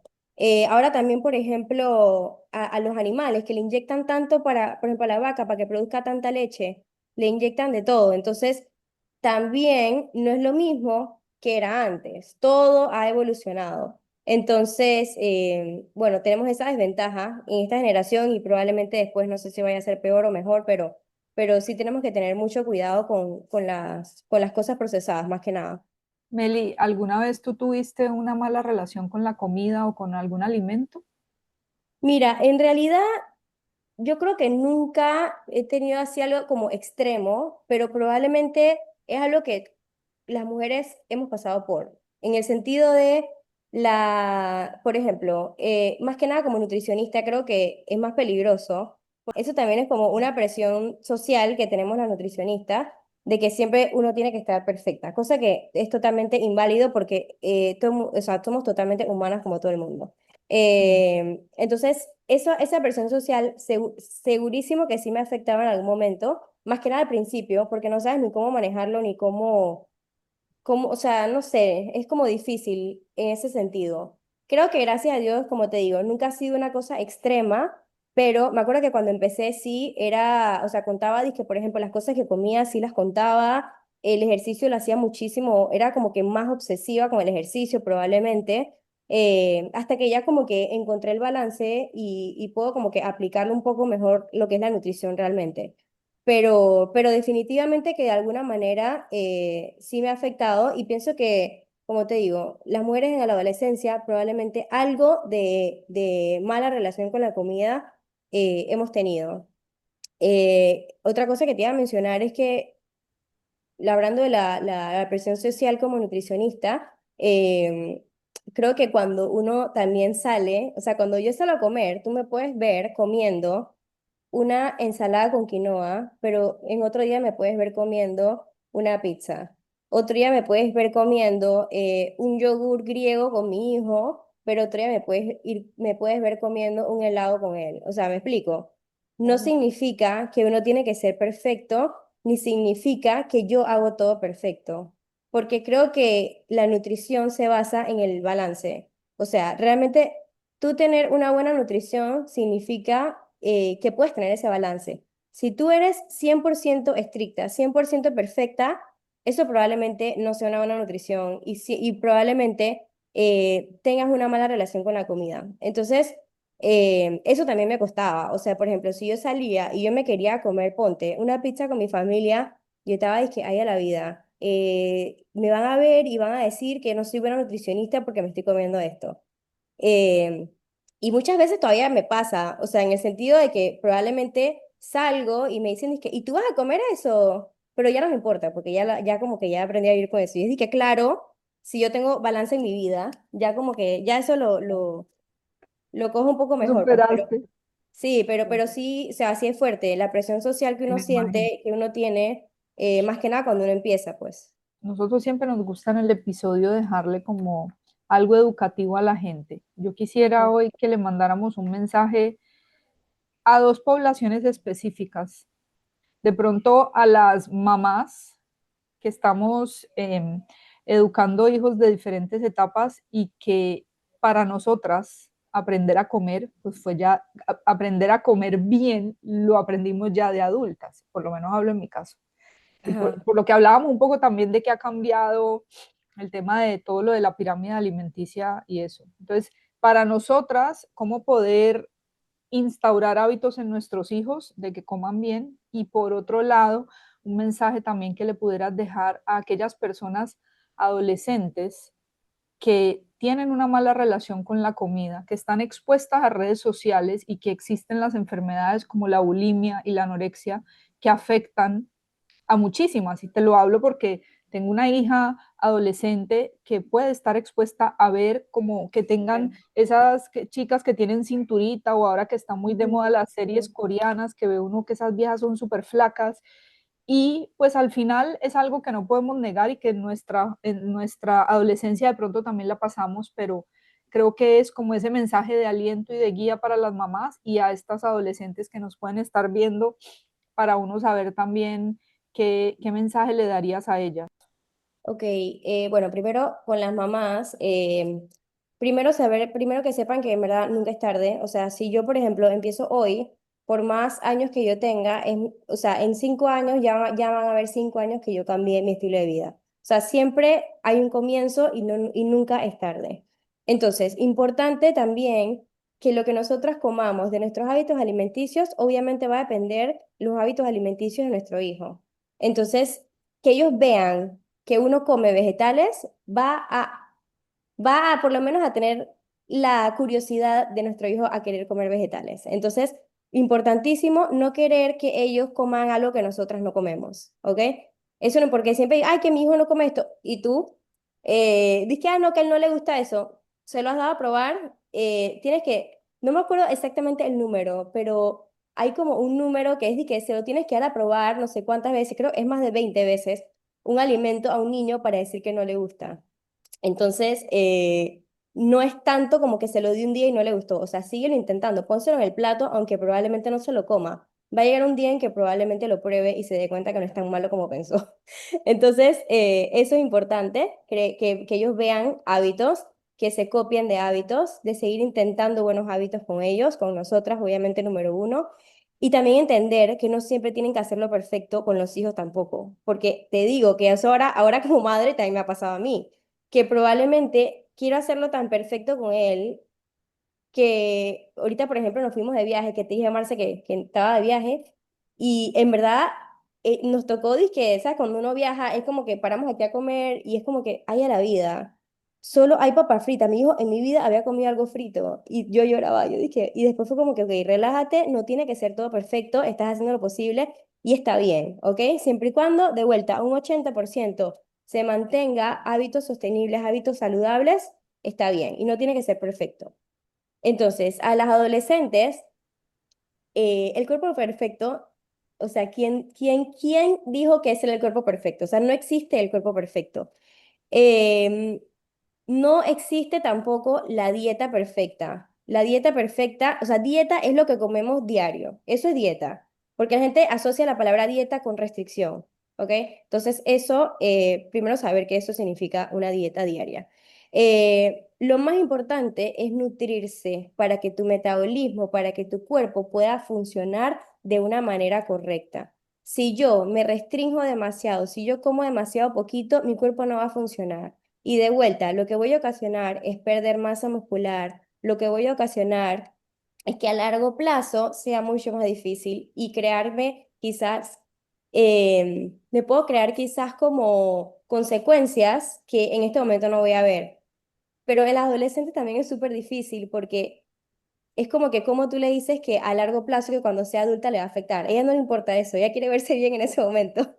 Ahora también, por ejemplo, a los animales que le inyectan tanto para, por ejemplo, a la vaca, para que produzca tanta leche, le inyectan de todo. Entonces, también no es lo mismo que era antes. Todo ha evolucionado. Entonces, bueno, tenemos esa desventaja en esta generación y probablemente después no sé si vaya a ser peor o mejor, pero sí tenemos que tener mucho cuidado con las cosas procesadas, más que nada. Meli, ¿alguna vez tú tuviste una mala relación con la comida o con algún alimento? Mira, en realidad yo creo que nunca he tenido así algo como extremo, pero probablemente es algo que las mujeres hemos pasado por, en el sentido de por ejemplo, más que nada como nutricionista creo que es más peligroso. Eso también es como una presión social que tenemos las nutricionistas, de que siempre uno tiene que estar perfecta, cosa que es totalmente inválido porque o sea, somos totalmente humanas como todo el mundo. Sí. Entonces, esa presión social segurísimo que sí me afectaba en algún momento, más que nada al principio, porque no sabes ni cómo manejarlo, ni cómo, o sea, no sé, es como difícil en ese sentido. Creo que gracias a Dios, como te digo, nunca ha sido una cosa extrema, pero me acuerdo que cuando empecé sí era, o sea, contaba, dizque, por ejemplo, las cosas que comía, sí las contaba, el ejercicio lo hacía muchísimo, era como que más obsesiva con el ejercicio probablemente, hasta que ya como que encontré el balance y puedo como que aplicarlo un poco mejor lo que es la nutrición realmente. Pero definitivamente que de alguna manera sí me ha afectado y pienso que, como te digo, las mujeres en la adolescencia probablemente algo de mala relación con la comida hemos tenido. Otra cosa que te iba a mencionar es que, hablando de la presión social como nutricionista, creo que cuando uno también sale, o sea, cuando yo salgo a comer, tú me puedes ver comiendo una ensalada con quinoa, pero en otro día me puedes ver comiendo una pizza. Otro día me puedes ver comiendo un yogur griego con mi hijo, pero otro día me puedes ver comiendo un helado con él. O sea, ¿me explico? No Claro. significa que uno tiene que ser perfecto, ni significa que yo hago todo perfecto, porque creo que la nutrición se basa en el balance. O sea, realmente tú tener una buena nutrición significa que puedes tener ese balance. Si tú eres 100% estricta, 100% perfecta, eso probablemente no sea una buena nutrición y probablemente tengas una mala relación con la comida. Entonces, eso también me costaba. O sea, por ejemplo, si yo salía y yo me quería comer, ponte, una pizza con mi familia, yo estaba, que ahí a la vida. Me van a ver y van a decir que no soy buena nutricionista porque me estoy comiendo esto. Eh, y muchas veces todavía me pasa, o sea, en el sentido de que probablemente salgo y me dicen, ¿y tú vas a comer eso? Pero ya no me importa, porque ya como que ya aprendí a vivir con eso. Y es que, claro, si yo tengo balance en mi vida, ya como que ya eso lo cojo un poco Lo mejor, pues, pero superaste. sí, pero sí, o sea, sí es fuerte la presión social que Sí, uno me imagino. siente, que uno tiene, más que nada cuando uno empieza, pues. Nosotros siempre nos gusta en el episodio dejarle como algo educativo a la gente. Yo quisiera hoy que le mandáramos un mensaje a dos poblaciones específicas. De pronto a las mamás que estamos educando hijos de diferentes etapas y que para nosotras aprender a comer, pues fue ya, aprender a comer bien, lo aprendimos ya de adultas, por lo menos hablo en mi caso. Y Ajá. por lo que hablábamos un poco también de que ha cambiado el tema de todo lo de la pirámide alimenticia y eso. Entonces, para nosotras, ¿cómo poder instaurar hábitos en nuestros hijos de que coman bien? Y por otro lado, un mensaje también que le pudieras dejar a aquellas personas adolescentes que tienen una mala relación con la comida, que están expuestas a redes sociales y que existen las enfermedades como la bulimia y la anorexia que afectan a muchísimas, y te lo hablo porque tengo una hija adolescente que puede estar expuesta a ver como que tengan esas chicas que tienen cinturita, o ahora que está muy de moda las series coreanas, que ve uno que esas viejas son súper flacas, y pues al final es algo que no podemos negar y que en nuestra adolescencia de pronto también la pasamos, pero creo que es como ese mensaje de aliento y de guía para las mamás y a estas adolescentes que nos pueden estar viendo, para uno saber también qué mensaje le darías a ellas. Ok, bueno, primero con las mamás, primero saber, primero que sepan que en verdad nunca es tarde. O sea, si yo, por ejemplo, empiezo hoy, por más años que yo tenga, o sea, en 5 años ya van a haber 5 años que yo cambié mi estilo de vida. O sea, siempre hay un comienzo y nunca es tarde. Entonces, importante también que lo que nosotras comamos de nuestros hábitos alimenticios, obviamente va a depender los hábitos alimenticios de nuestro hijo. Entonces, que ellos vean que uno come vegetales, va a por lo menos a tener la curiosidad de nuestro hijo a querer comer vegetales. Entonces, importantísimo no querer que ellos coman algo que nosotras no comemos, ¿ok? Eso no, porque siempre, ay, que mi hijo no come esto, y tú, dices que, no, que a él no le gusta eso, se lo has dado a probar, tienes que, no me acuerdo exactamente el número, pero hay como un número que es de que se lo tienes que dar a probar no sé cuántas veces, creo es más de 20 veces, un alimento a un niño para decir que no le gusta. Entonces, no es tanto como que se lo di un día y no le gustó. O sea, síguelo intentando, pónselo en el plato, aunque probablemente no se lo coma. Va a llegar un día en que probablemente lo pruebe y se dé cuenta que no es tan malo como pensó. Entonces, eso es importante, que ellos vean hábitos, que se copien de hábitos, de seguir intentando buenos hábitos con ellos, con nosotras, obviamente, número uno. Y también entender que no siempre tienen que hacerlo perfecto con los hijos tampoco, porque te digo que eso ahora como madre también me ha pasado a mí, que probablemente quiero hacerlo tan perfecto con él que ahorita, por ejemplo, nos fuimos de viaje, que te dije, Marce, que estaba de viaje, y en verdad nos tocó, dizque, ¿sabes? Cuando uno viaja, es como que paramos aquí a comer y es como que hay a la vida. Solo hay papas fritas. Mi hijo en mi vida había comido algo frito y yo lloraba. Yo dije, y después fue como que, ok, relájate, no tiene que ser todo perfecto, estás haciendo lo posible y está bien, ¿ok? Siempre y cuando, de vuelta, un 80% se mantenga hábitos sostenibles, hábitos saludables, está bien y no tiene que ser perfecto. Entonces, a las adolescentes, el cuerpo perfecto, o sea, ¿quién dijo que ese era el cuerpo perfecto? O sea, no existe el cuerpo perfecto. Em, no existe tampoco la dieta perfecta. La dieta perfecta, o sea, dieta es lo que comemos diario. Eso es dieta. Porque la gente asocia la palabra dieta con restricción. ¿Ok? Entonces, eso, primero saber que eso significa una dieta diaria. Lo más importante es nutrirse para que tu metabolismo, para que tu cuerpo pueda funcionar de una manera correcta. Si yo me restringo demasiado, si yo como demasiado poquito, mi cuerpo no va a funcionar. Y de vuelta, lo que voy a ocasionar es perder masa muscular, lo que voy a ocasionar es que a largo plazo sea mucho más difícil y crearme quizás, me puedo crear quizás como consecuencias que en este momento no voy a ver. Pero el adolescente también es súper difícil porque es como que como tú le dices que a largo plazo, que cuando sea adulta le va a afectar. A ella no le importa eso, ella quiere verse bien en ese momento.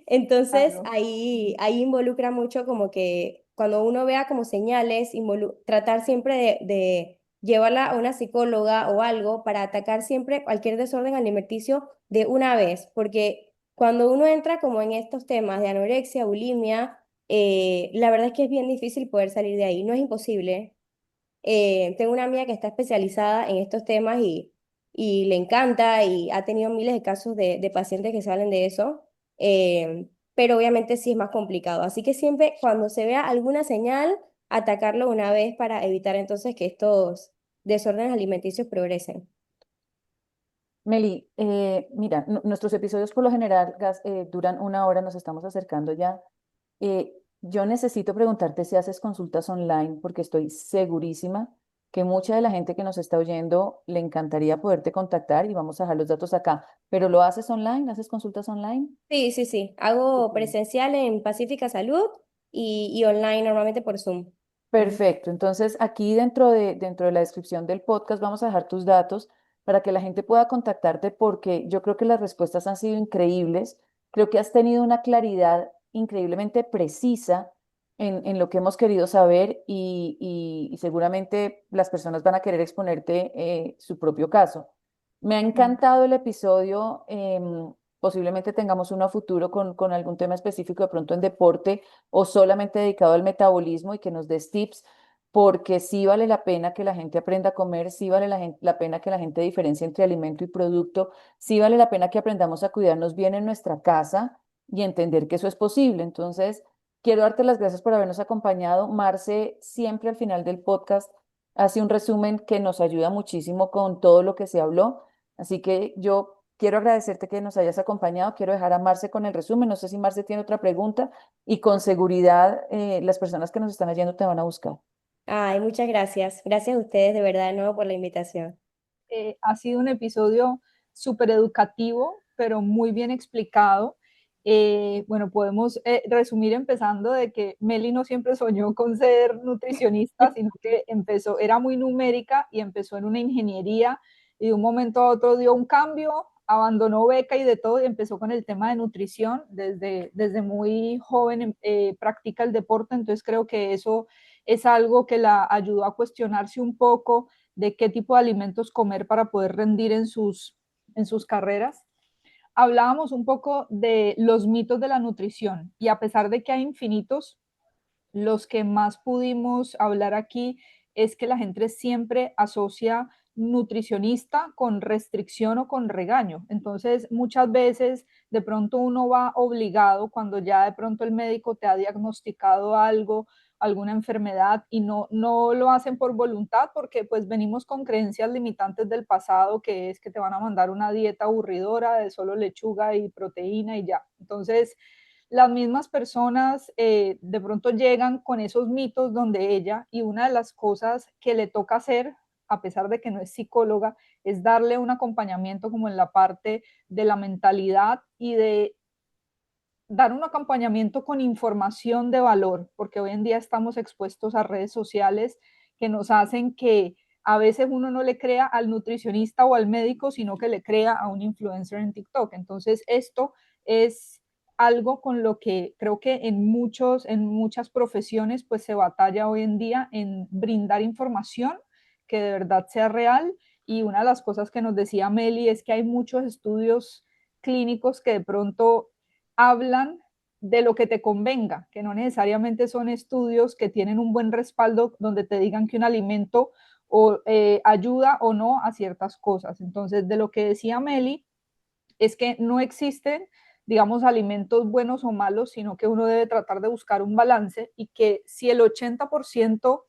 Entonces Claro. ahí involucra mucho como que cuando uno vea como señales, tratar siempre de llevarla a una psicóloga o algo para atacar siempre cualquier desorden alimenticio de una vez, porque cuando uno entra como en estos temas de anorexia, bulimia, la verdad es que es bien difícil poder salir de ahí. No es imposible, tengo una amiga que está especializada en estos temas y le encanta y ha tenido miles de casos de pacientes que salen de eso, pero obviamente sí es más complicado. Así que siempre cuando se vea alguna señal, atacarlo una vez para evitar entonces que estos desórdenes alimenticios progresen. Meli, mira, nuestros episodios por lo general duran 1 hora, nos estamos acercando ya. Yo necesito preguntarte si haces consultas online, porque estoy segurísima que mucha de la gente que nos está oyendo le encantaría poderte contactar y vamos a dejar los datos acá. ¿Pero lo haces online? ¿Haces consultas online? Sí, sí, sí. Hago Ok. presencial en Pacífica Salud y online normalmente por Zoom. Ujú. Perfecto. Entonces, aquí dentro de la descripción del podcast vamos a dejar tus datos para que la gente pueda contactarte porque yo creo que las respuestas han sido increíbles. creo que has tenido una claridad increíblemente precisa en lo que hemos querido saber y seguramente las personas van a querer exponerte su propio caso. Me ha encantado el episodio. Posiblemente tengamos uno a futuro con algún tema específico, de pronto en deporte o solamente dedicado al metabolismo y que nos des tips, porque sí vale la pena que la gente aprenda a comer, sí vale la pena que la gente diferencie entre alimento y producto, sí vale la pena que aprendamos a cuidarnos bien en nuestra casa y entender que eso es posible. Entonces, quiero darte las gracias por habernos acompañado. Marce, siempre al final del podcast hace un resumen que nos ayuda muchísimo con todo lo que se habló. Así que yo quiero agradecerte que nos hayas acompañado. Quiero dejar a Marce con el resumen. No sé si Marce tiene otra pregunta y con seguridad las personas que nos están oyendo te van a buscar. Ay, muchas gracias. Gracias a ustedes de verdad de nuevo por la invitación. Ha sido un episodio súper educativo, pero muy bien explicado. Bueno, podemos resumir empezando de que Meli no siempre soñó con ser nutricionista, sino que empezó, era muy numérica y empezó en una ingeniería y de un momento a otro dio un cambio, abandonó beca y de todo y empezó con el tema de nutrición. Desde muy joven practica el deporte, entonces creo que eso es algo que la ayudó a cuestionarse un poco de qué tipo de alimentos comer para poder rendir en sus carreras. Hablábamos un poco de los mitos de la nutrición y a pesar de que hay infinitos, los que más pudimos hablar aquí es que la gente siempre asocia nutricionista con restricción o con regaño. Entonces, muchas veces de pronto uno va obligado cuando ya de pronto el médico te ha diagnosticado algo, alguna enfermedad y no lo hacen por voluntad porque pues venimos con creencias limitantes del pasado que es que te van a mandar una dieta aburridora de solo lechuga y proteína y ya. Entonces, las mismas personas de pronto llegan con esos mitos donde ella, y una de las cosas que le toca hacer, a pesar de que no es psicóloga, es darle un acompañamiento como en la parte de la mentalidad y de dar un acompañamiento con información de valor, porque hoy en día estamos expuestos a redes sociales que nos hacen que a veces uno no le crea al nutricionista o al médico, sino que le crea a un influencer en TikTok. Entonces, esto es algo con lo que creo que en muchas profesiones pues se batalla hoy en día en brindar información que de verdad sea real. Y una de las cosas que nos decía Meli es que hay muchos estudios clínicos que de pronto hablan de lo que te convenga, que no necesariamente son estudios que tienen un buen respaldo donde te digan que un alimento ayuda o no a ciertas cosas. Entonces, de lo que decía Meli, es que no existen, digamos, alimentos buenos o malos, sino que uno debe tratar de buscar un balance y que si el 80%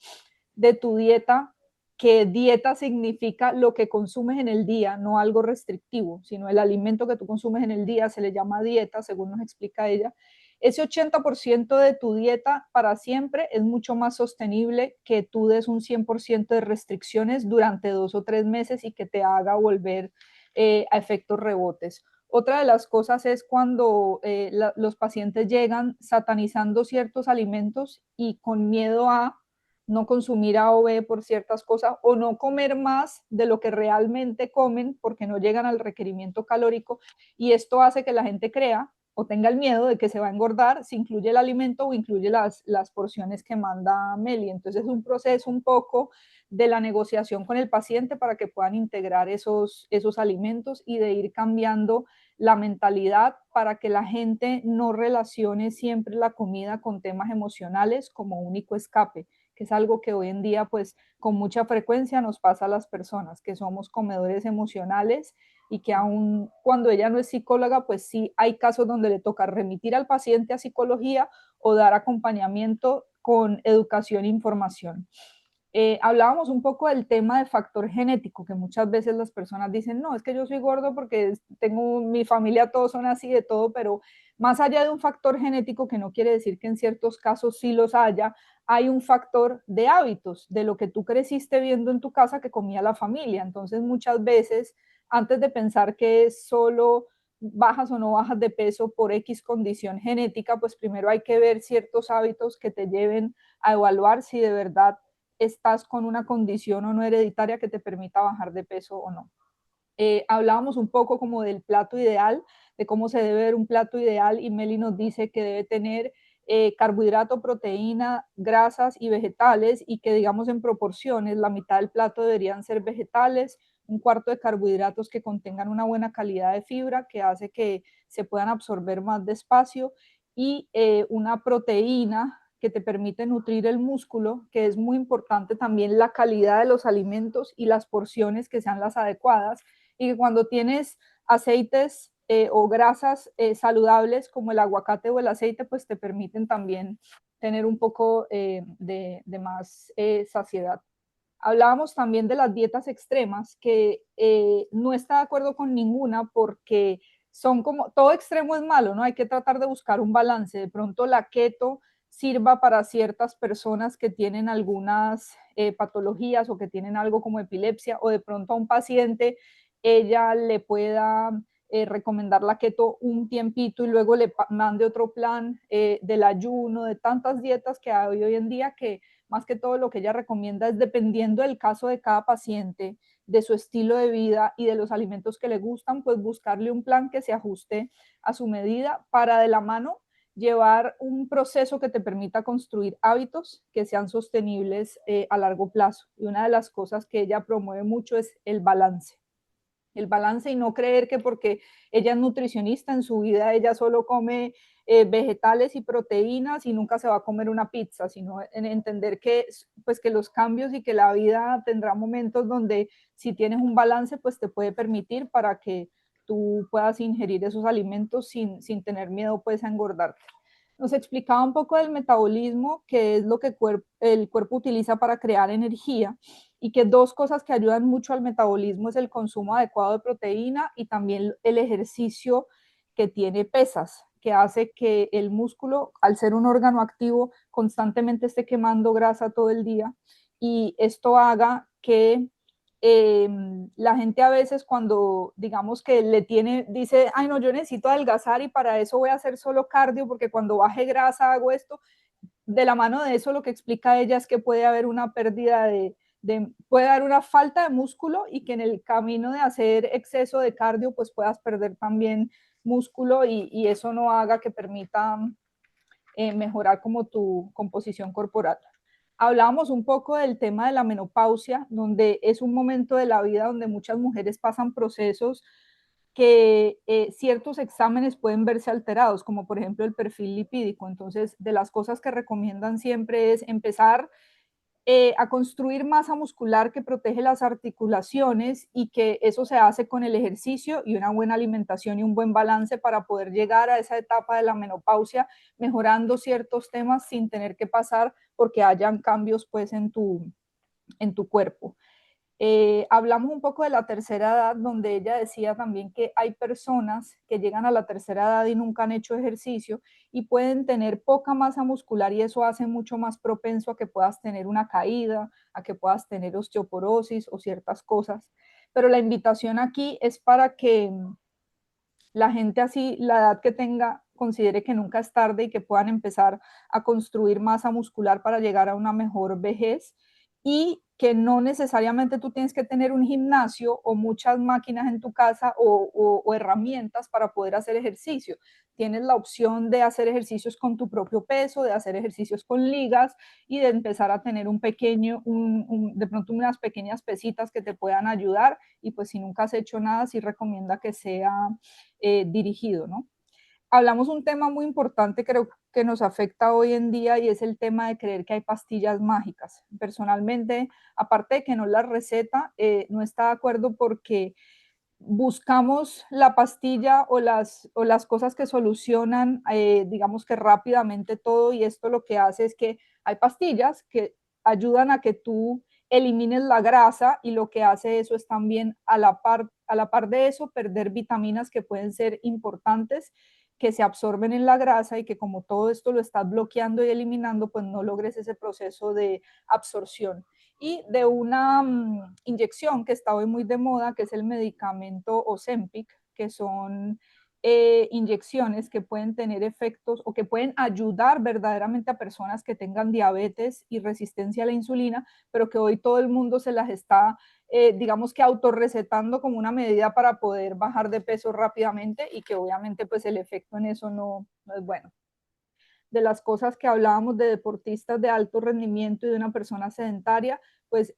de tu dieta, que dieta significa lo que consumes en el día, no algo restrictivo, sino el alimento que tú consumes en el día, se le llama dieta, según nos explica ella. Ese 80% de tu dieta para siempre es mucho más sostenible que tú des un 100% de restricciones durante 2 o 3 meses y que te haga volver a efectos rebotes. Otra de las cosas es cuando los pacientes llegan satanizando ciertos alimentos y con miedo a no consumir A o B por ciertas cosas o no comer más de lo que realmente comen porque no llegan al requerimiento calórico y esto hace que la gente crea o tenga el miedo de que se va a engordar si incluye el alimento o incluye las porciones que manda Meli. Entonces es un proceso un poco de la negociación con el paciente para que puedan integrar esos alimentos y de ir cambiando la mentalidad para que la gente no relacione siempre la comida con temas emocionales como único escape, que es algo que hoy en día pues con mucha frecuencia nos pasa a las personas, que somos comedores emocionales y que aun cuando ella no es psicóloga, pues sí hay casos donde le toca remitir al paciente a psicología o dar acompañamiento con educación e información. Hablábamos un poco del tema de factor genético, que muchas veces las personas dicen, no, es que yo soy gordo porque tengo mi familia, todos son así de todo, pero más allá de un factor genético, que no quiere decir que en ciertos casos sí los haya, hay un factor de hábitos, de lo que tú creciste viendo en tu casa que comía la familia. Entonces muchas veces, antes de pensar que es solo bajas o no bajas de peso por X condición genética, pues primero hay que ver ciertos hábitos que te lleven a evaluar si de verdad estás con una condición o no hereditaria que te permita bajar de peso o no. Hablábamos un poco como del plato ideal, de cómo se debe ver un plato ideal, y Meli nos dice que debe tener carbohidrato, proteína, grasas y vegetales, y que digamos en proporciones, la mitad del plato deberían ser vegetales, un cuarto de carbohidratos que contengan una buena calidad de fibra que hace que se puedan absorber más despacio, y una proteína que te permite nutrir el músculo, que es muy importante también la calidad de los alimentos y las porciones que sean las adecuadas, y que cuando tienes aceites o grasas saludables como el aguacate o el aceite, pues te permiten también tener un poco de más saciedad. Hablábamos también de las dietas extremas, que no está de acuerdo con ninguna porque son como, todo extremo es malo, ¿no? Hay que tratar de buscar un balance. De pronto la keto sirva para ciertas personas que tienen algunas patologías o que tienen algo como epilepsia, o de pronto a un paciente ella le pueda recomendar la keto un tiempito y luego le mande otro plan del ayuno, de tantas dietas que hay hoy en día, que más que todo lo que ella recomienda es, dependiendo del caso de cada paciente, de su estilo de vida y de los alimentos que le gustan, pues buscarle un plan que se ajuste a su medida para de la mano llevar un proceso que te permita construir hábitos que sean sostenibles a largo plazo. Y una de las cosas que ella promueve mucho es el balance, y no creer que porque ella es nutricionista en su vida ella solo come vegetales y proteínas y nunca se va a comer una pizza, sino en entender que, pues, que los cambios y que la vida tendrá momentos donde si tienes un balance pues te puede permitir para que tú puedas ingerir esos alimentos sin tener miedo pues a engordarte. Nos explicaba un poco del metabolismo, que es lo que el cuerpo utiliza para crear energía, y que dos cosas que ayudan mucho al metabolismo es el consumo adecuado de proteína y también el ejercicio que tiene pesas, que hace que el músculo, al ser un órgano activo, constantemente esté quemando grasa todo el día, y esto haga que la gente a veces, cuando digamos que dice, ay no, yo necesito adelgazar y para eso voy a hacer solo cardio porque cuando baje grasa hago esto. De la mano de eso, lo que explica ella es que puede haber una pérdida puede haber una falta de músculo, y que en el camino de hacer exceso de cardio pues puedas perder también músculo, y eso no haga que permita mejorar como tu composición corporal. Hablábamos un poco del tema de la menopausia, donde es un momento de la vida donde muchas mujeres pasan procesos que ciertos exámenes pueden verse alterados, como por ejemplo el perfil lipídico. Entonces, de las cosas que recomiendan siempre es empezar a construir masa muscular que protege las articulaciones, y que eso se hace con el ejercicio y una buena alimentación y un buen balance para poder llegar a esa etapa de la menopausia mejorando ciertos temas sin tener que pasar porque hayan cambios pues en tu cuerpo. Hablamos un poco de la tercera edad, donde ella decía también que hay personas que llegan a la tercera edad y nunca han hecho ejercicio y pueden tener poca masa muscular, y eso hace mucho más propenso a que puedas tener una caída, a que puedas tener osteoporosis o ciertas cosas. Pero la invitación aquí es para que la gente, así la edad que tenga, considere que nunca es tarde y que puedan empezar a construir masa muscular para llegar a una mejor vejez, y que no necesariamente tú tienes que tener un gimnasio o muchas máquinas en tu casa o herramientas para poder hacer ejercicio. Tienes la opción de hacer ejercicios con tu propio peso, de hacer ejercicios con ligas y de empezar a tener de pronto unas pequeñas pesitas que te puedan ayudar, y pues si nunca has hecho nada, sí recomienda que sea dirigido, ¿no? Hablamos un tema muy importante, creo que nos afecta hoy en día, y es el tema de creer que hay pastillas mágicas. Personalmente, aparte de que no la receta, no está de acuerdo porque buscamos la pastilla o las cosas que solucionan, digamos que rápidamente todo, y esto lo que hace es que hay pastillas que ayudan a que tú elimines la grasa, y lo que hace eso es también a la par de eso perder vitaminas que pueden ser importantes, que se absorben en la grasa, y que como todo esto lo estás bloqueando y eliminando, pues no logres ese proceso de absorción. Y de una inyección que está hoy muy de moda, que es el medicamento Ozempic, que son inyecciones que pueden tener efectos o que pueden ayudar verdaderamente a personas que tengan diabetes y resistencia a la insulina, pero que hoy todo el mundo se las está, digamos que autorrecetando como una medida para poder bajar de peso rápidamente y que obviamente pues el efecto en eso no es bueno. De las cosas que hablábamos de deportistas de alto rendimiento y de una persona sedentaria, pues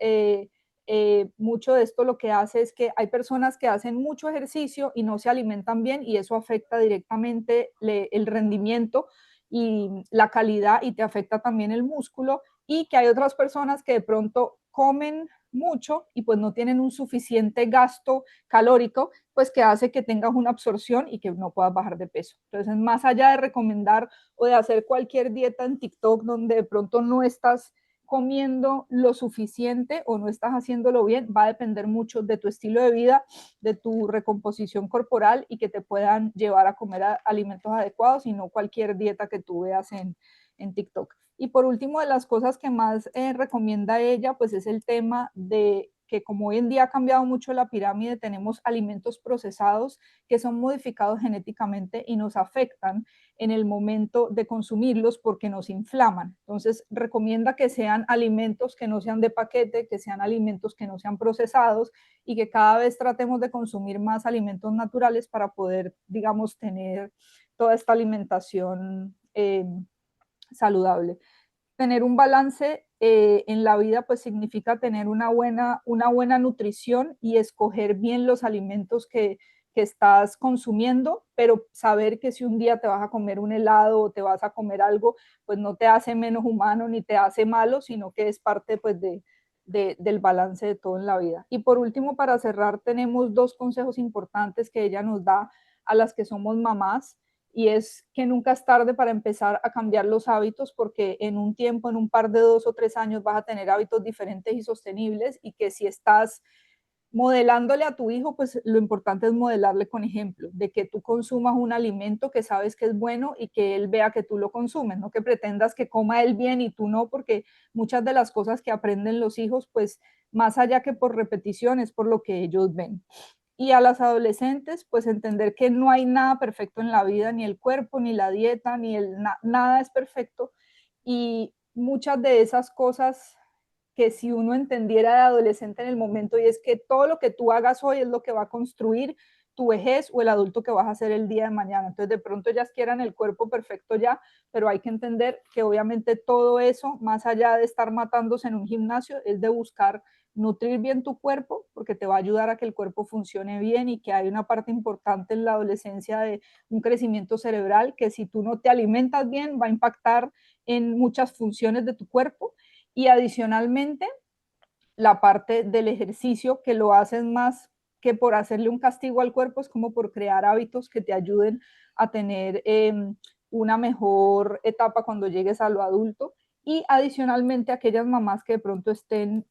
mucho de esto lo que hace es que hay personas que hacen mucho ejercicio y no se alimentan bien y eso afecta directamente el rendimiento y la calidad y te afecta también el músculo, y que hay otras personas que de pronto comen mucho y pues no tienen un suficiente gasto calórico, pues que hace que tengas una absorción y que no puedas bajar de peso. Entonces, más allá de recomendar o de hacer cualquier dieta en TikTok donde de pronto no estás comiendo lo suficiente o no estás haciéndolo bien, va a depender mucho de tu estilo de vida, de tu recomposición corporal y que te puedan llevar a comer alimentos adecuados y no cualquier dieta que tú veas en TikTok. Y por último, de las cosas que más recomienda ella, pues es el tema de que como hoy en día ha cambiado mucho la pirámide, tenemos alimentos procesados que son modificados genéticamente y nos afectan en el momento de consumirlos porque nos inflaman. Entonces, recomienda que sean alimentos que no sean de paquete, que sean alimentos que no sean procesados y que cada vez tratemos de consumir más alimentos naturales para poder, digamos, tener toda esta alimentación saludable. Tener un balance en la vida pues significa tener una buena nutrición y escoger bien los alimentos que estás consumiendo, pero saber que si un día te vas a comer un helado o te vas a comer algo, pues no te hace menos humano ni te hace malo, sino que es parte pues del balance de todo en la vida. Y por último, para cerrar, tenemos dos consejos importantes que ella nos da a las que somos mamás, y es que nunca es tarde para empezar a cambiar los hábitos, porque en un tiempo, en un par de 2 o 3 años vas a tener hábitos diferentes y sostenibles, y que si estás modelándole a tu hijo, pues lo importante es modelarle con ejemplo, de que tú consumas un alimento que sabes que es bueno y que él vea que tú lo consumes, no que pretendas que coma él bien y tú no, porque muchas de las cosas que aprenden los hijos, pues más allá que por repetición, es por lo que ellos ven. Y a las adolescentes, pues entender que no hay nada perfecto en la vida, ni el cuerpo, ni la dieta, nada es perfecto. Y muchas de esas cosas que si uno entendiera de adolescente en el momento, y es que todo lo que tú hagas hoy es lo que va a construir tu vejez o el adulto que vas a ser el día de mañana. Entonces de pronto ellas quieran el cuerpo perfecto ya, pero hay que entender que obviamente todo eso, más allá de estar matándose en un gimnasio, es de buscar nutrir bien tu cuerpo, porque te va a ayudar a que el cuerpo funcione bien, y que hay una parte importante en la adolescencia de un crecimiento cerebral que si tú no te alimentas bien va a impactar en muchas funciones de tu cuerpo. Y adicionalmente, la parte del ejercicio, que lo haces más que por hacerle un castigo al cuerpo, es como por crear hábitos que te ayuden a tener una mejor etapa cuando llegues a lo adulto. Y adicionalmente, aquellas mamás que de pronto estén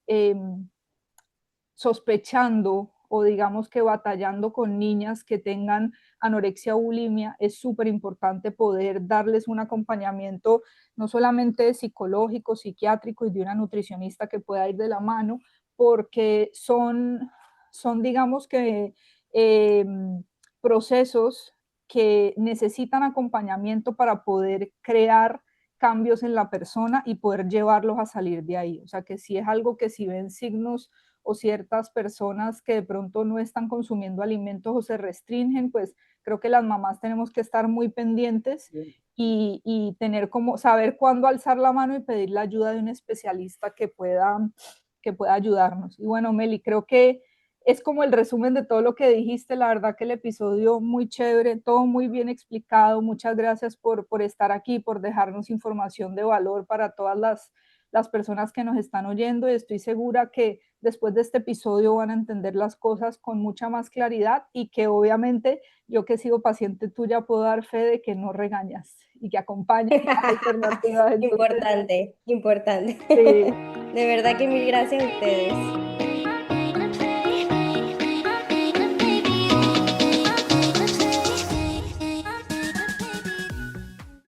sospechando o digamos que batallando con niñas que tengan anorexia o bulimia, es súper importante poder darles un acompañamiento no solamente psicológico, psiquiátrico y de una nutricionista que pueda ir de la mano, porque son digamos que procesos que necesitan acompañamiento para poder crear cambios en la persona y poder llevarlos a salir de ahí. O sea que si es algo que si ven signos o ciertas personas que de pronto no están consumiendo alimentos o se restringen, pues creo que las mamás tenemos que estar muy pendientes y tener como saber cuándo alzar la mano y pedir la ayuda de un especialista que pueda ayudarnos. Y bueno, Meli, creo que es como el resumen de todo lo que dijiste. La verdad que el episodio muy chévere, todo muy bien explicado. Muchas gracias por estar aquí, por dejarnos información de valor para todas las personas que nos están oyendo, y estoy segura que después de este episodio van a entender las cosas con mucha más claridad, y que obviamente yo, que sigo paciente tuya, puedo dar fe de que no regañas y que acompañas a alternativas. Entonces, Importante, importante. sí. De verdad que mil gracias a ustedes.